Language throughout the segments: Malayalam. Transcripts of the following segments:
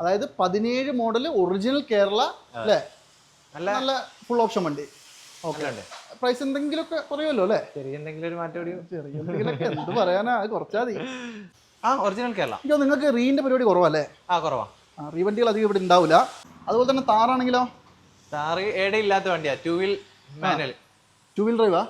അതായത് 17 മോഡൽ ഒറിജിനൽ കേരള അല്ലേ? നല്ല ഫുൾ ഓപ്ഷൻ വണ്ടി. ഓക്കെ, പ്രൈസ് എന്തെങ്കിലുമൊക്കെ കുറയുമല്ലോ അല്ലേ? ചെറിയ എന്തെങ്കിലും ഒരു മാറ്റം, ചെറിയ എന്തെങ്കിലുമൊക്കെ എന്ത് പറയാനാ, അത് കുറച്ചാൽ മതി. ഒറിജിനൽ കേരള. അയ്യോ, നിങ്ങൾക്ക് റീന്റെ പരിപാടി കുറവല്ലേ? കുറവാ. റീ വണ്ടികൾ അധികം ഇവിടെ ഉണ്ടാവില്ല. അതുപോലെ തന്നെ താറാണെങ്കിലോ? താറ് ഏടെ ഇല്ലാത്ത വണ്ടിയാ, 2 വീൽ മാനുവൽ. 2 വീൽ ഡ്രൈവാ?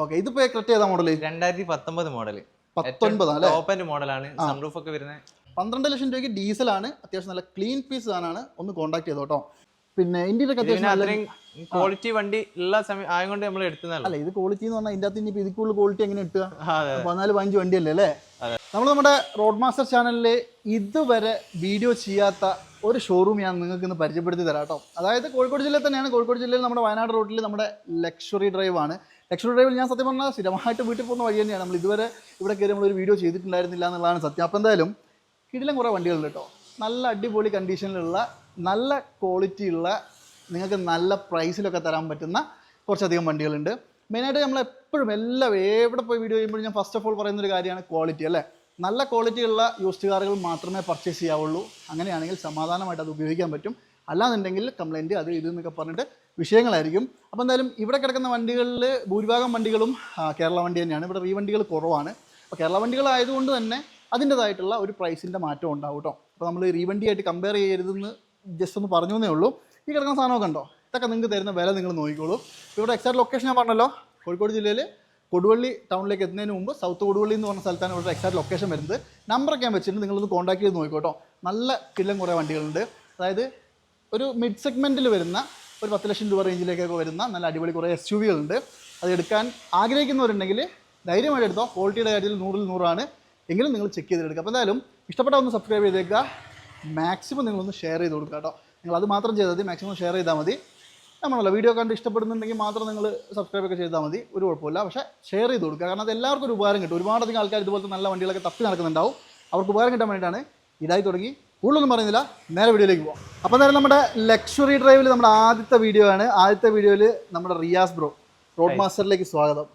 ഓക്കെ, ഇതിപ്പോ കറക്റ്റ് ഏതാ മോഡല്? 2019 മോഡല്. 19 അല്ലേ? ടോപ്പ് എൻഡ് മോഡലാണ്, സൺറൂഫ് ഒക്കെ വരുന്നത്. 12 ലക്ഷം രൂപയ്ക്ക് ഡീസലാണ്. അത്യാവശ്യം നല്ല ക്ലീൻ പീസ് സാധനമാണ്. ഒന്ന് കോൺടാക്ട് ചെയ്തോ കേട്ടോ. പിന്നെ ഇന്ത്യയിലൊക്കെ അത്യാവശ്യം ക്വാളിറ്റി വണ്ടി ഉള്ള സമയം ആയതുകൊണ്ട് നമ്മൾ എടുത്തുന്നല്ല. അല്ല, ഇത് ക്വാളിറ്റി എന്ന് പറഞ്ഞാൽ ഇതിൻ്റെ അകത്ത് ഇനി ഇതിൽ കൂടുതൽ ക്വാളിറ്റി എങ്ങനെ കിട്ടുക? 14-15 വണ്ടിയല്ലേ അല്ലേ? നമ്മൾ നമ്മുടെ റോഡ് മാസ്റ്റർ ചാനലിൽ ഇതുവരെ വീഡിയോ ചെയ്യാത്ത ഒരു ഷോറൂം ഞാൻ നിങ്ങൾക്ക് ഇന്ന് പരിചയപ്പെടുത്തി തരാം കേട്ടോ. അതായത് കോഴിക്കോട് ജില്ലയിൽ തന്നെയാണ്. കോഴിക്കോട് ജില്ലയിൽ നമ്മുടെ വയനാട് റോഡിൽ നമ്മുടെ ലക്ഷറി ഡ്രൈവ് ആണ്. ലക്ഷറി ഡ്രൈവിൽ ഞാൻ സത്യം പറഞ്ഞാൽ സ്ഥിരമായിട്ട് വീട്ടിൽ പോകുന്ന വഴി തന്നെയാണ്. നമ്മൾ ഇതുവരെ ഇവിടെ കയറി നമ്മളൊരു വീഡിയോ ചെയ്തിട്ടുണ്ടായിരുന്നില്ല എന്നുള്ളതാണ് സത്യം. അപ്പോൾ എന്തായാലും കിടിലം കുറേ വണ്ടികളുണ്ട് കേട്ടോ. നല്ല അടിപൊളി കണ്ടീഷനിലുള്ള, നല്ല ക്വാളിറ്റി ഉള്ള, നിങ്ങൾക്ക് നല്ല പ്രൈസിലൊക്കെ തരാൻ പറ്റുന്ന കുറച്ചധികം വണ്ടികളുണ്ട്. മെയിനായിട്ട് നമ്മൾ എപ്പോഴും എവിടെ പോയി വീഡിയോ ചെയ്യുമ്പോഴും ഞാൻ ഫസ്റ്റ് ഓഫ് ഓൾ പറയുന്നൊരു കാര്യമാണ് ക്വാളിറ്റി അല്ലേ. നല്ല ക്വാളിറ്റിയുള്ള യൂസ്ഡ് കാറുകൾ മാത്രമേ പർച്ചേസ് ചെയ്യാവുള്ളൂ. അങ്ങനെയാണെങ്കിൽ സമാധാനമായിട്ട് അത് ഉപയോഗിക്കാൻ പറ്റും. അല്ലാന്നുണ്ടെങ്കിൽ കംപ്ലൈൻറ്റ് അത് ഇത് എന്നൊക്കെ പറഞ്ഞിട്ട് വിഷയങ്ങളായിരിക്കും. അപ്പോൾ എന്തായാലും ഇവിടെ കിടക്കുന്ന വണ്ടികളിൽ ഭൂരിഭാഗം വണ്ടികളും കേരള വണ്ടി തന്നെയാണ്. ഇവിടെ റീ വണ്ടികൾ കുറവാണ്. അപ്പോൾ കേരള വണ്ടികളായതുകൊണ്ട് തന്നെ അതിൻ്റേതായിട്ടുള്ള ഒരു പ്രൈസിൻ്റെ മാറ്റം ഉണ്ടാവും കേട്ടോ. അപ്പോൾ നമ്മൾ റീ വണ്ടിയായിട്ട് കമ്പയർ ചെയ്യരുതെന്ന് ജസ്റ്റ് ഒന്ന് പറഞ്ഞു എന്നേ ഉള്ളൂ. ഈ കിടക്കുന്ന സാധനമൊക്കെ ഉണ്ടോ? ഇതൊക്കെ നിങ്ങൾക്ക് തരുന്ന വില നിങ്ങൾ നോക്കിക്കോളൂ. ഇവിടെ എക്സാക്ട് ലൊക്കേഷൻ ഞാൻ പറഞ്ഞല്ലോ, കോഴിക്കോട് ജില്ലയിൽ കൊടുവള്ളി ടൗണിലേക്ക് എത്തുന്നതിന് മുമ്പ് സൗത്ത് കൊടുവള്ളി എന്ന് പറഞ്ഞ സ്ഥലത്താണ് ഇവിടെ എക്സാക്ട് ലൊക്കേഷൻ വരുന്നത്. നമ്പറൊക്കെ ഞാൻ വെച്ചിട്ടുണ്ട്, നിങ്ങളൊന്ന് കോൺടാക്ട് ചെയ്ത് നോക്കിക്കോട്ടോ. നല്ല കിള്ളം കുറേ വണ്ടികളുണ്ട്. അതായത് ഒരു മിഡ് സെഗ്മെൻറ്റിൽ വരുന്ന ഒരു 10 ലക്ഷം രൂപ റേഞ്ചിലേക്കൊക്കെ വരുന്ന നല്ല അടിപൊളി കുറേ SUV-കളുണ്ട്. അത് എടുക്കാൻ ആഗ്രഹിക്കുന്നവരുണ്ടെങ്കിൽ ധൈര്യമായിട്ട് എടുത്തോ. ക്വാളിറ്റിയുടെ കാര്യത്തിൽ 100-ൽ 100 എങ്കിലും നിങ്ങൾ ചെക്ക് ചെയ്തെടുക്കുക. അപ്പോൾ എന്തായാലും ഇഷ്ടപ്പെട്ടാൽ ഒന്ന് സബ്സ്ക്രൈബ് ചെയ്തേക്കുക. മാക്സിമം നിങ്ങളൊന്ന് ഷെയർ ചെയ്ത് കൊടുക്കുക കേട്ടോ. നിങ്ങൾ അത് മാത്രം ചെയ്താൽ മതി, മാക്സിമം ഷെയർ ചെയ്താൽ മതി. നമ്മളല്ല വീഡിയോ കണ്ട് ഇഷ്ടപ്പെടുന്നുണ്ടെങ്കിൽ മാത്രം നിങ്ങൾ സബ്സ്ക്രൈബ് ഒക്കെ ചെയ്താൽ മതി, ഒരു കുഴപ്പമില്ല. പക്ഷേ ഷെയർ ചെയ്ത് കൊടുക്കുക, കാരണം അത് എല്ലാവർക്കും ഒരു ഉപകാരം കിട്ടും. ഒരുപാടധികം ആൾക്കാർ ഇതുപോലത്തെ നല്ല വണ്ടികളൊക്കെ തപ്പി നടക്കുന്നുണ്ടാവും. അവർക്ക് ഉപകാരം കിട്ടാൻ വേണ്ടിയിട്ടാണ് ഇതായി തുടങ്ങി. കൂടുതലൊന്നും പറയുന്നില്ല, നേരെ വീഡിയോയിലേക്ക് പോകാം. അപ്പോൾ നേരം നമ്മുടെ ലക്ഷറി ഡ്രൈവിൽ നമ്മുടെ ആദ്യത്തെ വീഡിയോ ആണ്. ആദ്യത്തെ വീഡിയോയിൽ നമ്മുടെ റിയാസ് ബ്രോ, റോഡ് മാസ്റ്ററിലേക്ക് സ്വാഗതം.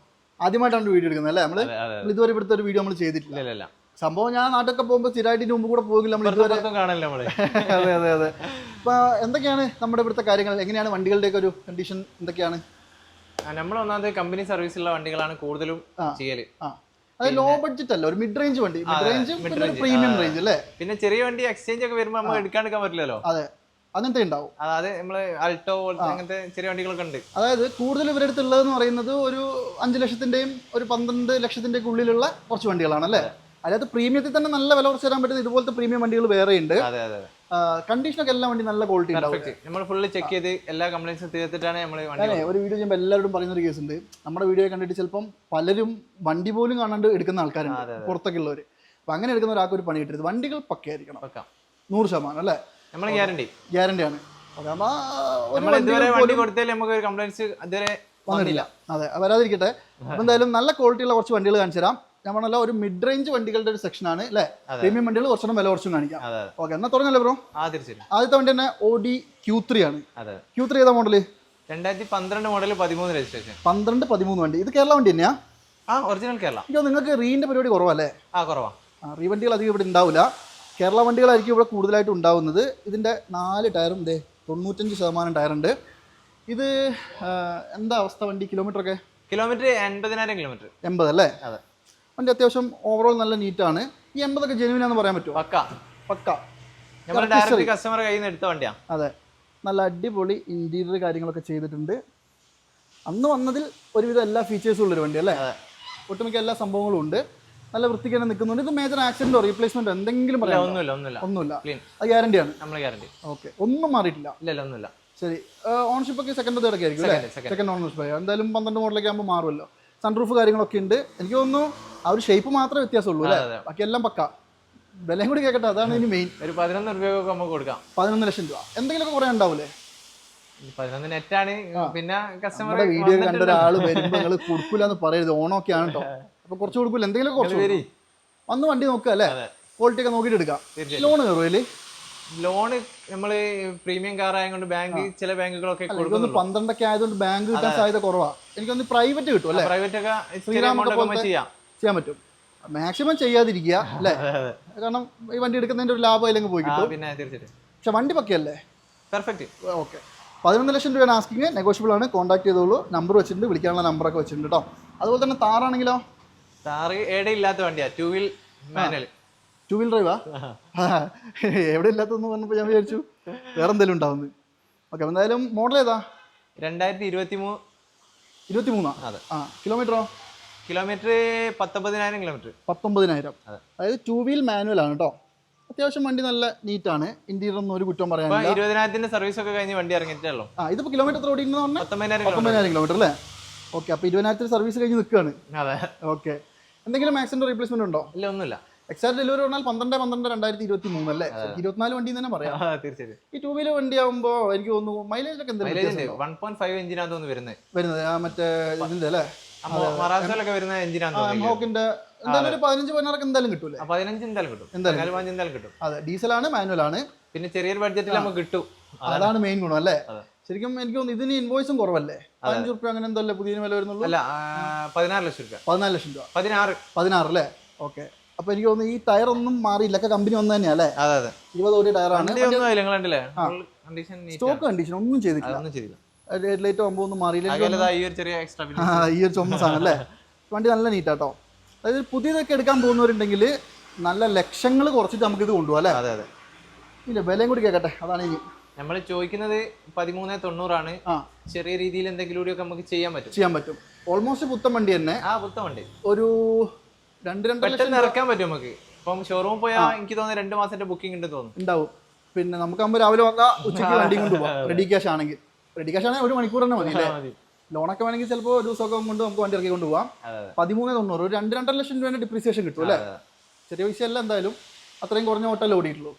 ആദ്യമായിട്ടാണ് വീഡിയോ എടുക്കുന്നത് അല്ലേ? നമ്മൾ ഇതുവരെ ഇവിടുത്തെ ഒരു വീഡിയോ നമ്മൾ ചെയ്തിട്ടില്ല. സംഭവം ഞാൻ നാട്ടിലൊക്കെ പോകുമ്പോൾ സ്ഥിരമായിട്ട് മുമ്പ് കൂടെ പോകില്ല, നമ്മൾ ഇതുവരെ കാണാനില്ല. അതെ അതെ അതെ. അപ്പോൾ എന്തൊക്കെയാണ് നമ്മുടെ ഇവിടുത്തെ കാര്യങ്ങൾ? എങ്ങനെയാണ് വണ്ടികളുടെയൊക്കെ ഒരു കണ്ടീഷൻ എന്തൊക്കെയാണ്? നമ്മൾ ഒന്നാമത് കമ്പനി സർവീസുള്ള വണ്ടികളാണ് കൂടുതലും ചെയ്യല്. അത് ലോ ബഡ്ജറ്റ് അല്ല, ഒരു മിഡ് റേഞ്ച് വണ്ടി, മിഡ് റേഞ്ച് പ്രീമിയം റേഞ്ച് അല്ലേ. പിന്നെ ചെറിയ വണ്ടി എക്സ്ചേഞ്ച് ഒക്കെ വരുമ്പോൾ നമുക്ക് എടുക്കാൻ പറ്റില്ലല്ലോ. അതെ, അങ്ങനത്തെ ഉണ്ടാവും. അതായത് നമ്മള് അൾട്ടോ അങ്ങനത്തെ ചെറിയ വണ്ടികളൊക്കെ ഉണ്ട്. അതായത് കൂടുതൽ ഇവരുടെ അടുത്തുള്ളതെന്ന് പറയുന്നത് ഒരു 5 ലക്ഷത്തിന്റെയും ഒരു 12 ലക്ഷത്തിന്റെയും ഉള്ളിലുള്ള കുറച്ച് വണ്ടികളാണ് അല്ലേ. അതായത് പ്രീമിയത്തിൽ തന്നെ നല്ല വില കുറച്ച് തരാൻ പറ്റുന്ന ഇതുപോലത്തെ പ്രീമിയം വണ്ടികൾ വേറെ ഉണ്ട്. കണ്ടീഷനൊക്കെ എല്ലാ വണ്ടി നല്ല ക്വാളിറ്റി ഉണ്ടാവും. നമ്മൾ ഫുള്ള് ചെക്ക് ചെയ്ത് എല്ലാ കംപ്ലൈൻസും തീർത്തിട്ടാണ് നമ്മൾ ഒരു വീഡിയോ ചെയ്യുമ്പോൾ എല്ലാവരും പറയുന്ന ഒരു കേസ് ഉണ്ട്. നമ്മുടെ വീഡിയോ കണ്ടിട്ട് ചിലപ്പം പലരും വണ്ടി പോലും കാണാണ്ട് എടുക്കുന്ന ആൾക്കാരുണ്ട്, പുറത്തൊക്കെ ഉള്ളവർ. അപ്പം അങ്ങനെ എടുക്കുന്ന ഒരാൾക്ക് ഒരു പണി കിട്ടരുത്. വണ്ടികൾ പക്കയായിരിക്കണം, 100% അല്ലേ. നമ്മൾ ഗ്യാരണ്ടിയാണ്. വണ്ടി കൊടുത്താൽ നമുക്ക് ഒരു കംപ്ലൈൻസ് ഇതുവരെ വന്നില്ല. അതെ, വരാതിരിക്കട്ടെ. അപ്പം എന്തായാലും നല്ല ക്വാളിറ്റിയുള്ള കുറച്ച് വണ്ടികൾ കാണിച്ചു തരാം. നമ്മളല്ല, ഒരു മിഡ് റേഞ്ച് വണ്ടികളുടെ ഒരു സെക്ഷനാണ് അല്ലേ. പ്രീമിയം വണ്ടികൾ കുറച്ചുകൂടെ വില കുറച്ചും കാണിക്കാം. ഓക്കെ, എന്നാ തുടങ്ങല്ലേ ബ്രോ? ആദ്യത്തെ വണ്ടി തന്നെ Audi Q3 ആണ്. Q3 ഏതാ മോഡല്? 2012 model, 13 registration. 12-13 വണ്ടി. ഇത് കേരള വണ്ടി തന്നെയാ? ഒറിജിനൽ കേരള. നിങ്ങൾക്ക് റീന്റെ പരിപാടി കുറവല്ലേ? കുറവാ. റീ വണ്ടികൾ അധികം ഇവിടെ ഉണ്ടാവില്ല. കേരള വണ്ടികളായിരിക്കും ഇവിടെ കൂടുതലായിട്ട് ഉണ്ടാവുന്നത്. ഇതിന്റെ 4 ടയറും 95% ടയറുണ്ട്. ഇത് എന്താ അവസ്ഥ വണ്ടി? Kilometre 80,000 kilometre. 80 അല്ലേ? അതെ. വണ്ടി അത്യാവശ്യം ഓവറോൾ നല്ല നീറ്റാണ്. ഈ 80 ജെനുവിനാന്ന് പറയാൻ പറ്റുമോ? പക്ക. കസ്റ്റമർ കയ്യിൽ നിന്ന് എടുത്ത വണ്ടിയാ. അതെ, നല്ല അടിപൊളി ഇന്റീരിയർ കാര്യങ്ങളൊക്കെ ചെയ്തിട്ടുണ്ട്. അന്ന് വന്നതിൽ ഒരുവിധം എല്ലാ ഫീച്ചേഴ്സും ഉള്ളൊരു വണ്ടി അല്ലേ. ഒട്ടുമിക്ക എല്ലാ സംഭവങ്ങളും ഉണ്ട്. നല്ല വൃത്തിക്ക് തന്നെ നിൽക്കുന്നുണ്ട്. ഇത് മേജർ ആക്സിഡന്റോ റീപ്ലേസ്മെന്റോ എന്തെങ്കിലും പറയാം? ഒന്നുമില്ല. അത് ഗ്യാരണ്ടിയാണ്. ഓക്കെ, ഒന്നും മാറിയിട്ടില്ല. ശരി. ഓണർഷിപ്പ് ഒക്കെ സെക്കൻഡ് തേർഡ് ഒക്കെ ആയിരിക്കും അല്ലേ? Second ownership. എന്തായാലും 12 മോഡലൊക്കെ ആകുമ്പോൾ മാറുമല്ലോ. സൺറൂഫ് കാര്യങ്ങളൊക്കെ ഉണ്ട്. എനിക്ക് തോന്നുന്നു ആ ഒരു ഷേപ്പ് മാത്രമേ വ്യത്യാസമുള്ളൂ അല്ലേ. ബാക്കി എല്ലാം പക്ക. വിലയും കൂടി കേൾക്കട്ടെ, അതാണ് ഇനി മെയിൻ. ഒരു 11 രൂപയൊക്കെ നമുക്ക് കൊടുക്കാം. 11 ലക്ഷം രൂപ. എന്തെങ്കിലുമൊക്കെ കുറേ ഉണ്ടാവൂലേ? 11 നെറ്റാണ്. പിന്നെ കസ്റ്റമർ വീഡിയോ കണ്ട ഒരാൾ വരുമ്പോൾ നിങ്ങൾ കൊടുക്കൂല എന്ന് പറയരുത്. ഓണമൊക്കെ ആണ് കേട്ടോ. അപ്പൊ കുറച്ച് കൊടുക്കൂല, എന്തെങ്കിലും കുറച്ച് വന്ന് വണ്ടി നോക്കുക അല്ലേ. ക്വാളിറ്റി ഒക്കെ നോക്കിയിട്ട് എടുക്കാം. ലോൺ കയറുമല്ലേ? ലോണ് നമ്മള് പ്രീമിയം കാർ ആയതുകൊണ്ട് ബാങ്ക് ചില ബാങ്കുകളൊക്കെ 12 ആയതുകൊണ്ട് ബാങ്ക് കിട്ടാൻ സാധ്യത കുറവാ. എനിക്കൊന്ന് പ്രൈവറ്റ് കിട്ടും അല്ലേ? പ്രൈവറ്റ് ഒക്കെ ചെയ്യാൻ പറ്റും. മാക്സിമം ചെയ്യാതിരിക്കുക അല്ലേ? കാരണം ഈ വണ്ടി എടുക്കുന്നതിൻ്റെ ഒരു ലാഭം അതിലേക്ക് പോയി കിട്ടും. പിന്നെ തീർച്ചയായിട്ടും. പക്ഷെ വണ്ടി പക്കയല്ലേ? പെർഫെക്റ്റ്. ഓക്കെ. 11 ലക്ഷം രൂപയാണ് ആസ്കിങ്, നെഗോഷ്യബിൾ ആണ്. കോൺടാക്ട് ചെയ്തോളൂ. നമ്പർ വെച്ചിട്ടുണ്ട്, വിളിക്കാനുള്ള നമ്പറൊക്കെ വെച്ചിട്ടുണ്ട് കേട്ടോ. അതുപോലെ തന്നെ താറാണെങ്കിലോ? താറ് എവിടെ ഇല്ലാത്ത വണ്ടിയാ, 2 വീൽ മാനുവൽ. 2 വീൽ ഡ്രൈവാ? എവിടെ ഇല്ലാത്തതെന്ന് പറഞ്ഞപ്പോൾ ഞാൻ വിചാരിച്ചു വേറെ എന്തെങ്കിലും ഉണ്ടാവുന്നത്. ഓക്കെ, എന്തായാലും മോഡൽ ഏതാ? 2023. 23? അതെ. കിലോമീറ്ററോ? Kilometre 19,000 kilometre. 19,000. അതായത് 2 വീൽ മാനുവൽ ആണ് കേട്ടോ. അത്യാവശ്യം വണ്ടി നല്ല നീറ്റാണ്. ഇന്റീരിയർ ഒന്നും ഒരു കുറ്റം പറയാനില്ല. 20,000 സർവീസ് ഒക്കെ കഴിഞ്ഞ് വണ്ടി ഇറങ്ങിയിട്ടല്ലോ. ഇതിപ്പോ കിലോമീറ്റർ എത്ര ഓടിക്കുന്നു പറഞ്ഞാൽ 19,000 കിലോമീറ്റർ അല്ലേ? ഓക്കെ, അപ്പോൾ 20,000 സർവീസ് കഴിഞ്ഞ് നിൽക്കുകയാണ്. അതെ. ഓക്കെ, എന്തെങ്കിലും ആക്സിഡന്റ് റീപ്ലേസ്മെന്റ് ഉണ്ടോ? ഇല്ല, ഒന്നുമില്ല. എക്സാക്ട് ഡെലിവറി പറഞ്ഞാൽ 12/12/2023 അല്ലേ? 24 വണ്ടി തന്നെ പറയാം. തീർച്ചയായും. ഈ 2 വീലർ വണ്ടി ആകുമ്പോൾ എനിക്ക് തോന്നുന്നു മൈലേജ് ഒക്കെ എന്തെങ്കിലും 1.5 എഞ്ചിനാണ് തോന്നുന്നു വരുന്നത്. മറ്റേ ഇതിന്റെ അല്ലേ, മറാസയിലൊക്കെ വരുന്ന എഞ്ചിനാണ് ഹോക്കിന്റെ. എന്തായാലും ഒരു 15-16 എന്തായാലും കിട്ടൂലേ? 15 എന്തായാലും കിട്ടും. എന്തായാലും കിട്ടും. അതെ, ഡീസലാണ്, മാനുവൽ ആണ്. പിന്നെ ചെറിയൊരു ബഡ്ജറ്റിൽ നമുക്ക് കിട്ടും. അതാണ് മെയിൻ ഗുണം അല്ലേ? ശരിക്കും എനിക്ക് തോന്നുന്നു ഇതിന് ഇൻവോയ്സും കുറവല്ലേ? 5 റുപ്യ അങ്ങനെ എന്തല്ലേ പുതിയ വില വരുന്നുള്ളൂ? അല്ല, 14 ലക്ഷം രൂപ. 14 ലക്ഷം രൂപ. 16 അല്ലേ? ഓക്കെ, അപ്പൊ എനിക്ക് തോന്നുന്നു ഈ ടയർ ഒന്നും മാറിയില്ല, ഒക്കെ കമ്പനി ഒന്ന് തന്നെയാ അല്ലേ? അതെ അതെ. 20 കോടി ടയറാണ്. സ്റ്റോക്ക് കണ്ടീഷൻ ഒന്നും ചെയ്തിട്ടില്ല. ലൈറ്റ് ആകുമ്പോൾ ഒന്നും മാറിയില്ല. ഈ ഒരു ചുമന്ന സാധനം അല്ലേ? വണ്ടി നല്ല നീറ്റാട്ടോ. അതായത് പുതിയതൊക്കെ എടുക്കാൻ പോകുന്നവരുണ്ടെങ്കിൽ നല്ല ലക്ഷങ്ങൾ കുറച്ചിട്ട് നമുക്ക് ഇത് കൊണ്ടുപോകാം അല്ലേ? ഇല്ല, വിലയും കൂടി കേൾക്കട്ടെ. അതാണ് ഇനി നമ്മൾ ചോദിക്കുന്നത് 13,900 ചെറിയ രീതിയിൽ എന്തെങ്കിലും കൂടി നമുക്ക് ചെയ്യാൻ പറ്റും. ഓൾമോസ്റ്റ് പുത്തൻ വണ്ടി തന്നെ. പുത്തൻ വണ്ടി ഒരു 2-2 ലക്ഷം ഇറക്കാൻ പറ്റും നമുക്ക്. ഇപ്പം ഷോറൂം പോയാൽ എനിക്ക് തോന്നുന്നു 2 മാസത്തെ ബുക്കിംഗ് ഉണ്ട് തോന്നുന്നു. ഉണ്ടാവും. പിന്നെ നമുക്കാകുമ്പോൾ രാവിലെ വന്നാൽ ഉച്ചയ്ക്ക് വണ്ടി കൊണ്ടുപോകാം. റെഡി ക്യാഷ് ആണെങ്കിൽ 1 മണിക്കൂർ തന്നെ മതി അല്ലേ? ലോണൊക്കെ വേണമെങ്കിൽ ചിലപ്പോൾ ഒരു ദിവസമൊക്കെ കൊണ്ട് നമുക്ക് വണ്ടി ഇറക്കി കൊണ്ടുപോകാം. 13,900, ഒരു 2-2.5 ലക്ഷം രൂപയുടെ ഡിപ്രീസിയേഷൻ കിട്ടും അല്ലേ? ചെറിയ വിഷയമല്ല. എന്തായാലും അത്രയും കുറഞ്ഞ ഓട്ടല്ലേ ഓടിയിട്ടുള്ളൂ.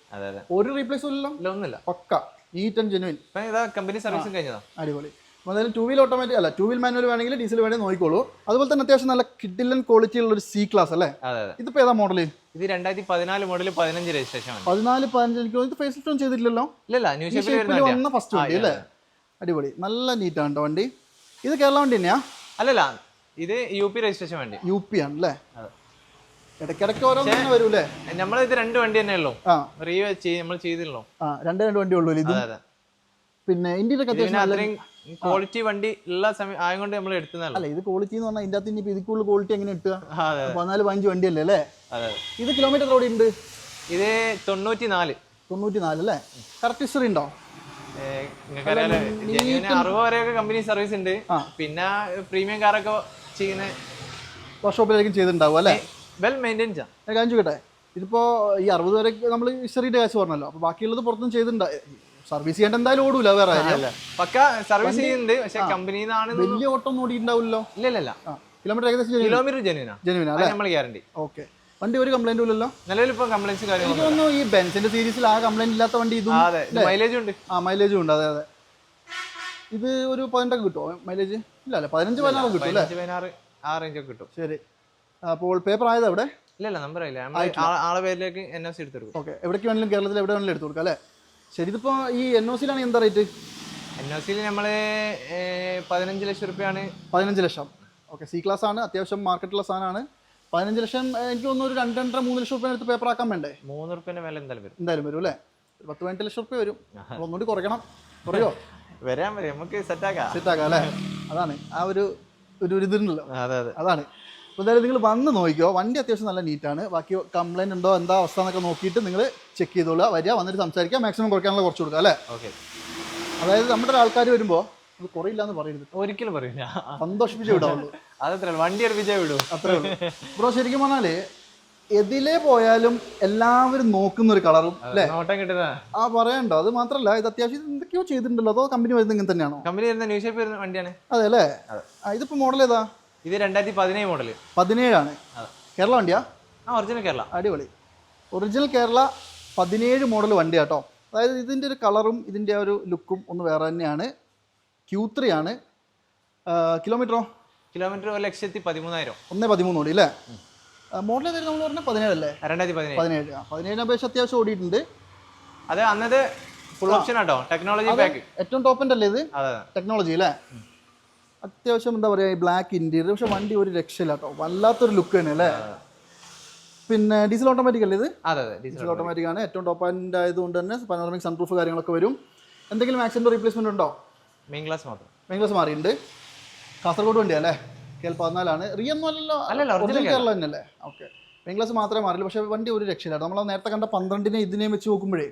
ഒരു റീപ്ലേസും ഇല്ലല്ലോ. പക്ക നീറ്റ് ആൻഡ് ജെനുവിൻ. കമ്പനി സർവീസും കഴിഞ്ഞതാ. അടിപൊളി. എന്തായാലും 2 വീൽ ഓട്ടോമാറ്റിക് അല്ല, 2 വീൽ മാനുവൽ വേണമെങ്കിൽ ഡീസൽ വേണമെങ്കിൽ നോക്കിക്കോളൂ. അതുപോലെ തന്നെ അത്യാവശ്യം നല്ല കിഡിലൻ ക്വാളിറ്റി ഉള്ള ഒരു C ക്ലാസ് അല്ലേ? ഇതിപ്പോ ഏതാ മോഡൽ? ഇത് 2014 മോഡൽ, 15 രജിസ്ട്രേഷൻ. 14-15 എനിക്ക് ഇത് ഫേസ് ലിഫ്റ്റ് ഒന്നും ചെയ്തിട്ടില്ലല്ലോ. ഇല്ല, വന്ന ഫസ്റ്റ് വണ്ടി അല്ലേ? അടിപൊളി, നല്ല നീറ്റാണ് കേട്ടോ വണ്ടി. ഇത് കേരള വണ്ടി തന്നെയാ? അല്ലല്ല, ഇത് UP രജിസ്ട്രേഷൻ വണ്ടി. UP ആണല്ലേ? ഇടയ്ക്കിടയ്ക്ക് ഓരോന്നും വരൂലേ? നമ്മളിത് 2 വണ്ടി തന്നെ ഉള്ളൂ. നമ്മൾ ചെയ്തില്ലോ. 2 വണ്ടി ഉള്ളൂ ഇത്. പിന്നെ ഇന്ത്യയിലൊക്കെ അത്രയും ക്വാളിറ്റി വണ്ടി ഉള്ള സമയം ആയതുകൊണ്ട് നമ്മൾ എടുത്തതല്ല. അല്ല, ഇത് ക്വാളിറ്റി എന്ന് പറഞ്ഞാൽ ഇതിന്റെ അകത്ത് ഇനി ഇതിൽ കൂടുതൽ ക്വാളിറ്റി എങ്ങനെ കിട്ടുക? 14-15 വണ്ടിയല്ലേ അല്ലേ? ഇത് കിലോമീറ്റർ ഓടി ഉണ്ട്? ഇത് 94 അല്ലേ? കറക്റ്റ് ഹിസ്റ്ററി ഉണ്ടോ? 60 വരെയൊക്കെ കമ്പനി സർവീസ് ഉണ്ട്. പിന്നെ പ്രീമിയം കാറൊക്കെ ചെയ്യുന്ന വർക്ക്ഷോപ്പിലായിരിക്കും ചെയ്തിട്ടുണ്ടാവും അല്ലേ? വെൽ മെയിൻറ്റെയിൻസ് ആണ്. ഞാൻ കാണിച്ചു കേട്ടെ. ഇതിപ്പോ ഈ 60 വരെ നമ്മൾ ഹിസ്റ്ററിയുടെ കാശ് പറഞ്ഞല്ലോ. അപ്പൊ ബാക്കിയുള്ളത് പുറത്തും ചെയ്തിട്ടുണ്ടാവും. സർവീസ് ചെയ്യേണ്ട എന്തായാലും ഓടൂല. വേറെ പക്ക സർവീസ് ചെയ്യുന്നുണ്ട്. പക്ഷെ കമ്പനിയിൽ നിന്നാണ് വലിയ ഓട്ടം ഒന്നും ഓടിയിട്ടുണ്ടാവില്ലല്ലോ. ഇല്ല. കിലോമീറ്റർ ഏകദേശം ജെനുവിനാ അല്ലേ? നമ്മൾ ഗ്യാരണ്ടി. ഓക്കെ, വണ്ടി ഒരു കംപ്ലൈന്റും ഇല്ലല്ലോ നിലവിൽ? ഇപ്പൊ കംപ്ലൈന്റ്സ് എനിക്ക് തോന്നുന്നു ഈ ബെൻസിന്റെ സീരീസിൽ ആ കംപ്ലൈന്റ് ഇല്ലാത്ത വണ്ടി ഇതും. മൈലേജും ഉണ്ട്. മൈലേജും ഉണ്ട്. അതെ. ഇത് ഒരു 18 കിട്ടുമോ മൈലേജ്? ഇല്ല അല്ലേ, 15-16 കിട്ടും അല്ലേ? 16 ആ റേഞ്ച് ഒക്കെ കിട്ടും. ശരി. അപ്പോൾ പേപ്പർ ആയത് അവിടെ? ഇല്ല, നമ്പർ ആയില്ല. ആളെ പേരിലേക്ക് NOC എടുത്തെടുക്കും. ഓക്കെ, എവിടേക്ക് വേണമെങ്കിലും കേരളത്തിൽ എവിടെ വേണമെങ്കിലും എടുത്തു കൊടുക്കാം അല്ലേ? ശരി. ഇതിപ്പോ ഈ NOCയിലാണ് എന്താ റേറ്റ്? NOCയിൽ നമ്മള് 15 ലക്ഷം രൂപയാണ്. 15 ലക്ഷം. ഓക്കെ, C ക്ലാസ് ആണ്, അത്യാവശ്യം മാർക്കറ്റുള്ള സാധനമാണ്. 15 ലക്ഷം എനിക്ക് തോന്നുന്നു ഒരു 2-2.5-3 ലക്ഷം രൂപ എടുത്ത് പേപ്പർ ആക്കാൻ വേണ്ടേ? 3 റുപ്യന്റെ മേലെ എന്തായാലും വരും അല്ലേ? 10-15 ലക്ഷം രൂപ വരും. ഒന്നുകൂടി കുറയ്ക്കണം. കുറയോ? വരാൻ നമുക്ക് സെറ്റാക്കാം അല്ലേ? അതാണ് ആ ഒരു ഇതുണ്ടല്ലോ. അതാണ്. അപ്പോൾ എന്തായാലും നിങ്ങൾ വന്ന് നോക്കിക്കോ. വണ്ടി അത്യാവശ്യം നല്ല നീറ്റാണ്. ബാക്കി കംപ്ലൈൻറ്റ് ഉണ്ടോ എന്താ അവസ്ഥ എന്നൊക്കെ നോക്കിയിട്ട് നിങ്ങൾ ചെക്ക് ചെയ്തോളുക. വന്നിട്ട് സംസാരിക്കാം. മാക്സിമം കുറയ്ക്കാനുള്ള കുറച്ച് കൊടുക്കുക അല്ലേ? ഓക്കെ. അതായത് നമ്മുടെ ആൾക്കാർ വരുമ്പോൾ അത് കുറയില്ലാന്ന് പറയരുത്. ഒരിക്കലും പറയില്ല. സന്തോഷിപ്പിച്ചേ വിടാവുള്ളൂ. അതത്ര വണ്ടി അടുപ്പിച്ചേ വിടൂ. അത്രേ ഉള്ളൂ. ബ്രോ, ശരിക്കും പറഞ്ഞാല് എതിലേ പോയാലും എല്ലാവരും നോക്കുന്ന ഒരു കളറും അല്ലേ? പറയണ്ടോ? അത് മാത്രല്ല, ഇത് അത്യാവശ്യം എന്തൊക്കെയോ ചെയ്തിട്ടുണ്ടല്ലോ. അതോ കമ്പനി വരുന്നത് ഇങ്ങനെ തന്നെയാണോ? കമ്പനി വരുന്ന ന്യൂ ഷേപ്പ് വരുന്ന വണ്ടിയാണ്. അതെ അല്ലേ? ഇതിപ്പോ മോഡൽ ഏതാ? ഇത് 2017 മോഡൽ. 17 ആണ്. കേരള വണ്ടിയാ? ഒറിജിനൽ കേരള. അടിപൊളി. ഒറിജിനൽ കേരള 17 മോഡൽ വണ്ടിയാട്ടോ. അതായത് ഇതിന്റെ ഒരു കളറും ഇതിന്റെ ഒരു ലുക്കും ഒന്ന് വേറെ തന്നെയാണ്. Q3 ആണ്. കിലോമീറ്ററോ? കിലോമീറ്റർ 1,13,000. 1.13 ഓടി അല്ലേ? മോഡൽ ഏതായാലും നമ്മൾ പറഞ്ഞാൽ 17 അല്ലേ? 2017. 17 അപേക്ഷ അത്യാവശ്യം ഓടിയിട്ടുണ്ട്. അതെ, അന്നത്തെ ഫുൾ ഓപ്ഷൻ ആട്ടോ. ടെക്നോളജി പാക്ക് ഏറ്റവും ടോപ്പ് എൻഡ് അല്ലേ ഇത്? ടെക്നോളജി അല്ലേ? അത്യാവശ്യം എന്താ പറയുക, ബ്ലാക്ക് ഇന്റീരിയർ. പക്ഷെ വണ്ടി ഒരു രക്ഷയില്ല കേട്ടോ. വല്ലാത്തൊരു ലുക്ക് തന്നെ അല്ലേ? പിന്നെ ഡീസൽ ഓട്ടോമാറ്റിക് അല്ലേ ഇത്? അതെ അതെ, ഡീസൽ ഓട്ടോമാറ്റിക് ആണ്. ഏറ്റവും ടോപ്പ് ആൻഡ് ആയതുകൊണ്ട് തന്നെ പനോറമിക് സൺപ്രൂഫ് കാര്യങ്ങളൊക്കെ വരും. എന്തെങ്കിലും ആക്സിഡന്റ് റീപ്ലേസ്മെന്റ് ഉണ്ടോ? മെയിൻ ഗ്ലാസ് മാത്രം. മെയിൻ ഗ്ലാസ് മാറിയിട്ടുണ്ട്. കാസർഗോഡ് വണ്ടിയാ അല്ലേ? KL14 ആണ്. റിയൊന്നും അല്ലല്ലോ, ഒറിജിനൽ കേരള തന്നെയല്ലേ? ഓക്കെ. മെയിൻ ഗ്ലാസ് മാത്രമേ മാറില്ല. പക്ഷേ വണ്ടി ഒരു രക്ഷയില്ല. നമ്മൾ നേരത്തെ കണ്ട 12നെ ഇതിനെയും വെച്ച് നോക്കുമ്പോഴേ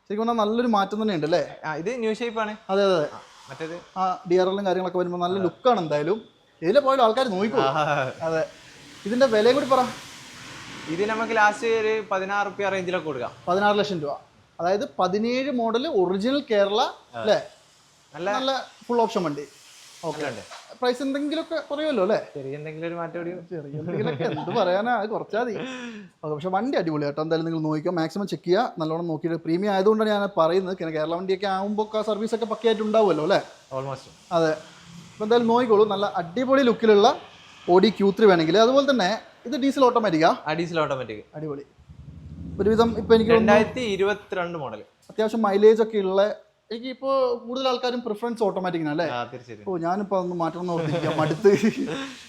ശരിക്കും പറഞ്ഞാൽ നല്ലൊരു മാറ്റം തന്നെ ഉണ്ട് അല്ലേ? ഇത് ന്യൂ ഷേപ്പ് ആണ്. അതെ അതെ, മറ്റേത് ആ DRL കാര്യങ്ങളൊക്കെ വരുമ്പോൾ നല്ല ലുക്കാണ് എന്തായാലും. ഇതിലെ പോയാലും ആൾക്കാർ നോക്കിക്കോ. അതെ. ഇതിന്റെ വിലയും കൂടി പറ. ഇത് നമുക്ക് ലാസ്റ്റ് ഒരു 16 റുപ്യ റേഞ്ചിലൊക്കെ കൊടുക്കാം. 16 ലക്ഷം രൂപ. അതായത് 17 മോഡൽ ഒറിജിനൽ കേരള അല്ലേ? നല്ല ഫുൾ ഓപ്ഷൻ വണ്ടി. ഓക്കെ. പ്രൈസ് എന്തെങ്കിലുമൊക്കെ കുറയുമല്ലോ അല്ലേ? ചെറിയ എന്തെങ്കിലും ഒരു മാറ്റം, എന്തെങ്കിലുമൊക്കെ എന്ത് പറയാനാ, അത് കുറച്ചാൽ മതി. ഓക്കെ. പക്ഷേ വണ്ടി അടിപൊളി കേട്ടോ. എന്തായാലും നിങ്ങൾ നോക്കിയോ, മാക്സിമം ചെക്ക് ചെയ്യുക, നല്ലോണം നോക്കിയിട്ട്. പ്രീമിയം ആയതുകൊണ്ടാണ് ഞാൻ പറയുന്നത്. കേരള വണ്ടിയൊക്കെ ആകുമ്പോൾ സർവീസൊക്കെ പക്കയായിട്ട് ഉണ്ടാവുമല്ലോ അല്ലേ? ഓൾമോസ്റ്റ്. അതെ. അപ്പോൾ എന്തായാലും നോക്കിക്കോളൂ. നല്ല അടിപൊളി ലുക്കിലുള്ള Audi Q3 വേണമെങ്കിൽ. അതുപോലെ തന്നെ ഇത് ഡീസൽ ഓട്ടോമാറ്റിക്കാ? Diesel automatic. അടിപൊളി. ഒരുവിധം ഇപ്പം എനിക്ക് 2022 മോഡൽ, അത്യാവശ്യം മൈലേജ് ഒക്കെ ഉള്ള. എനിക്കിപ്പോൾ കൂടുതൽ ആൾക്കാരും പ്രിഫറൻസ് ഓട്ടോമാറ്റിക്കിനല്ലേ? തീർച്ചയായും. ഞാനിപ്പോൾ ഒന്ന് മാറ്റണം എന്ന് ഓർത്തിരിക്കാം. മടുത്ത്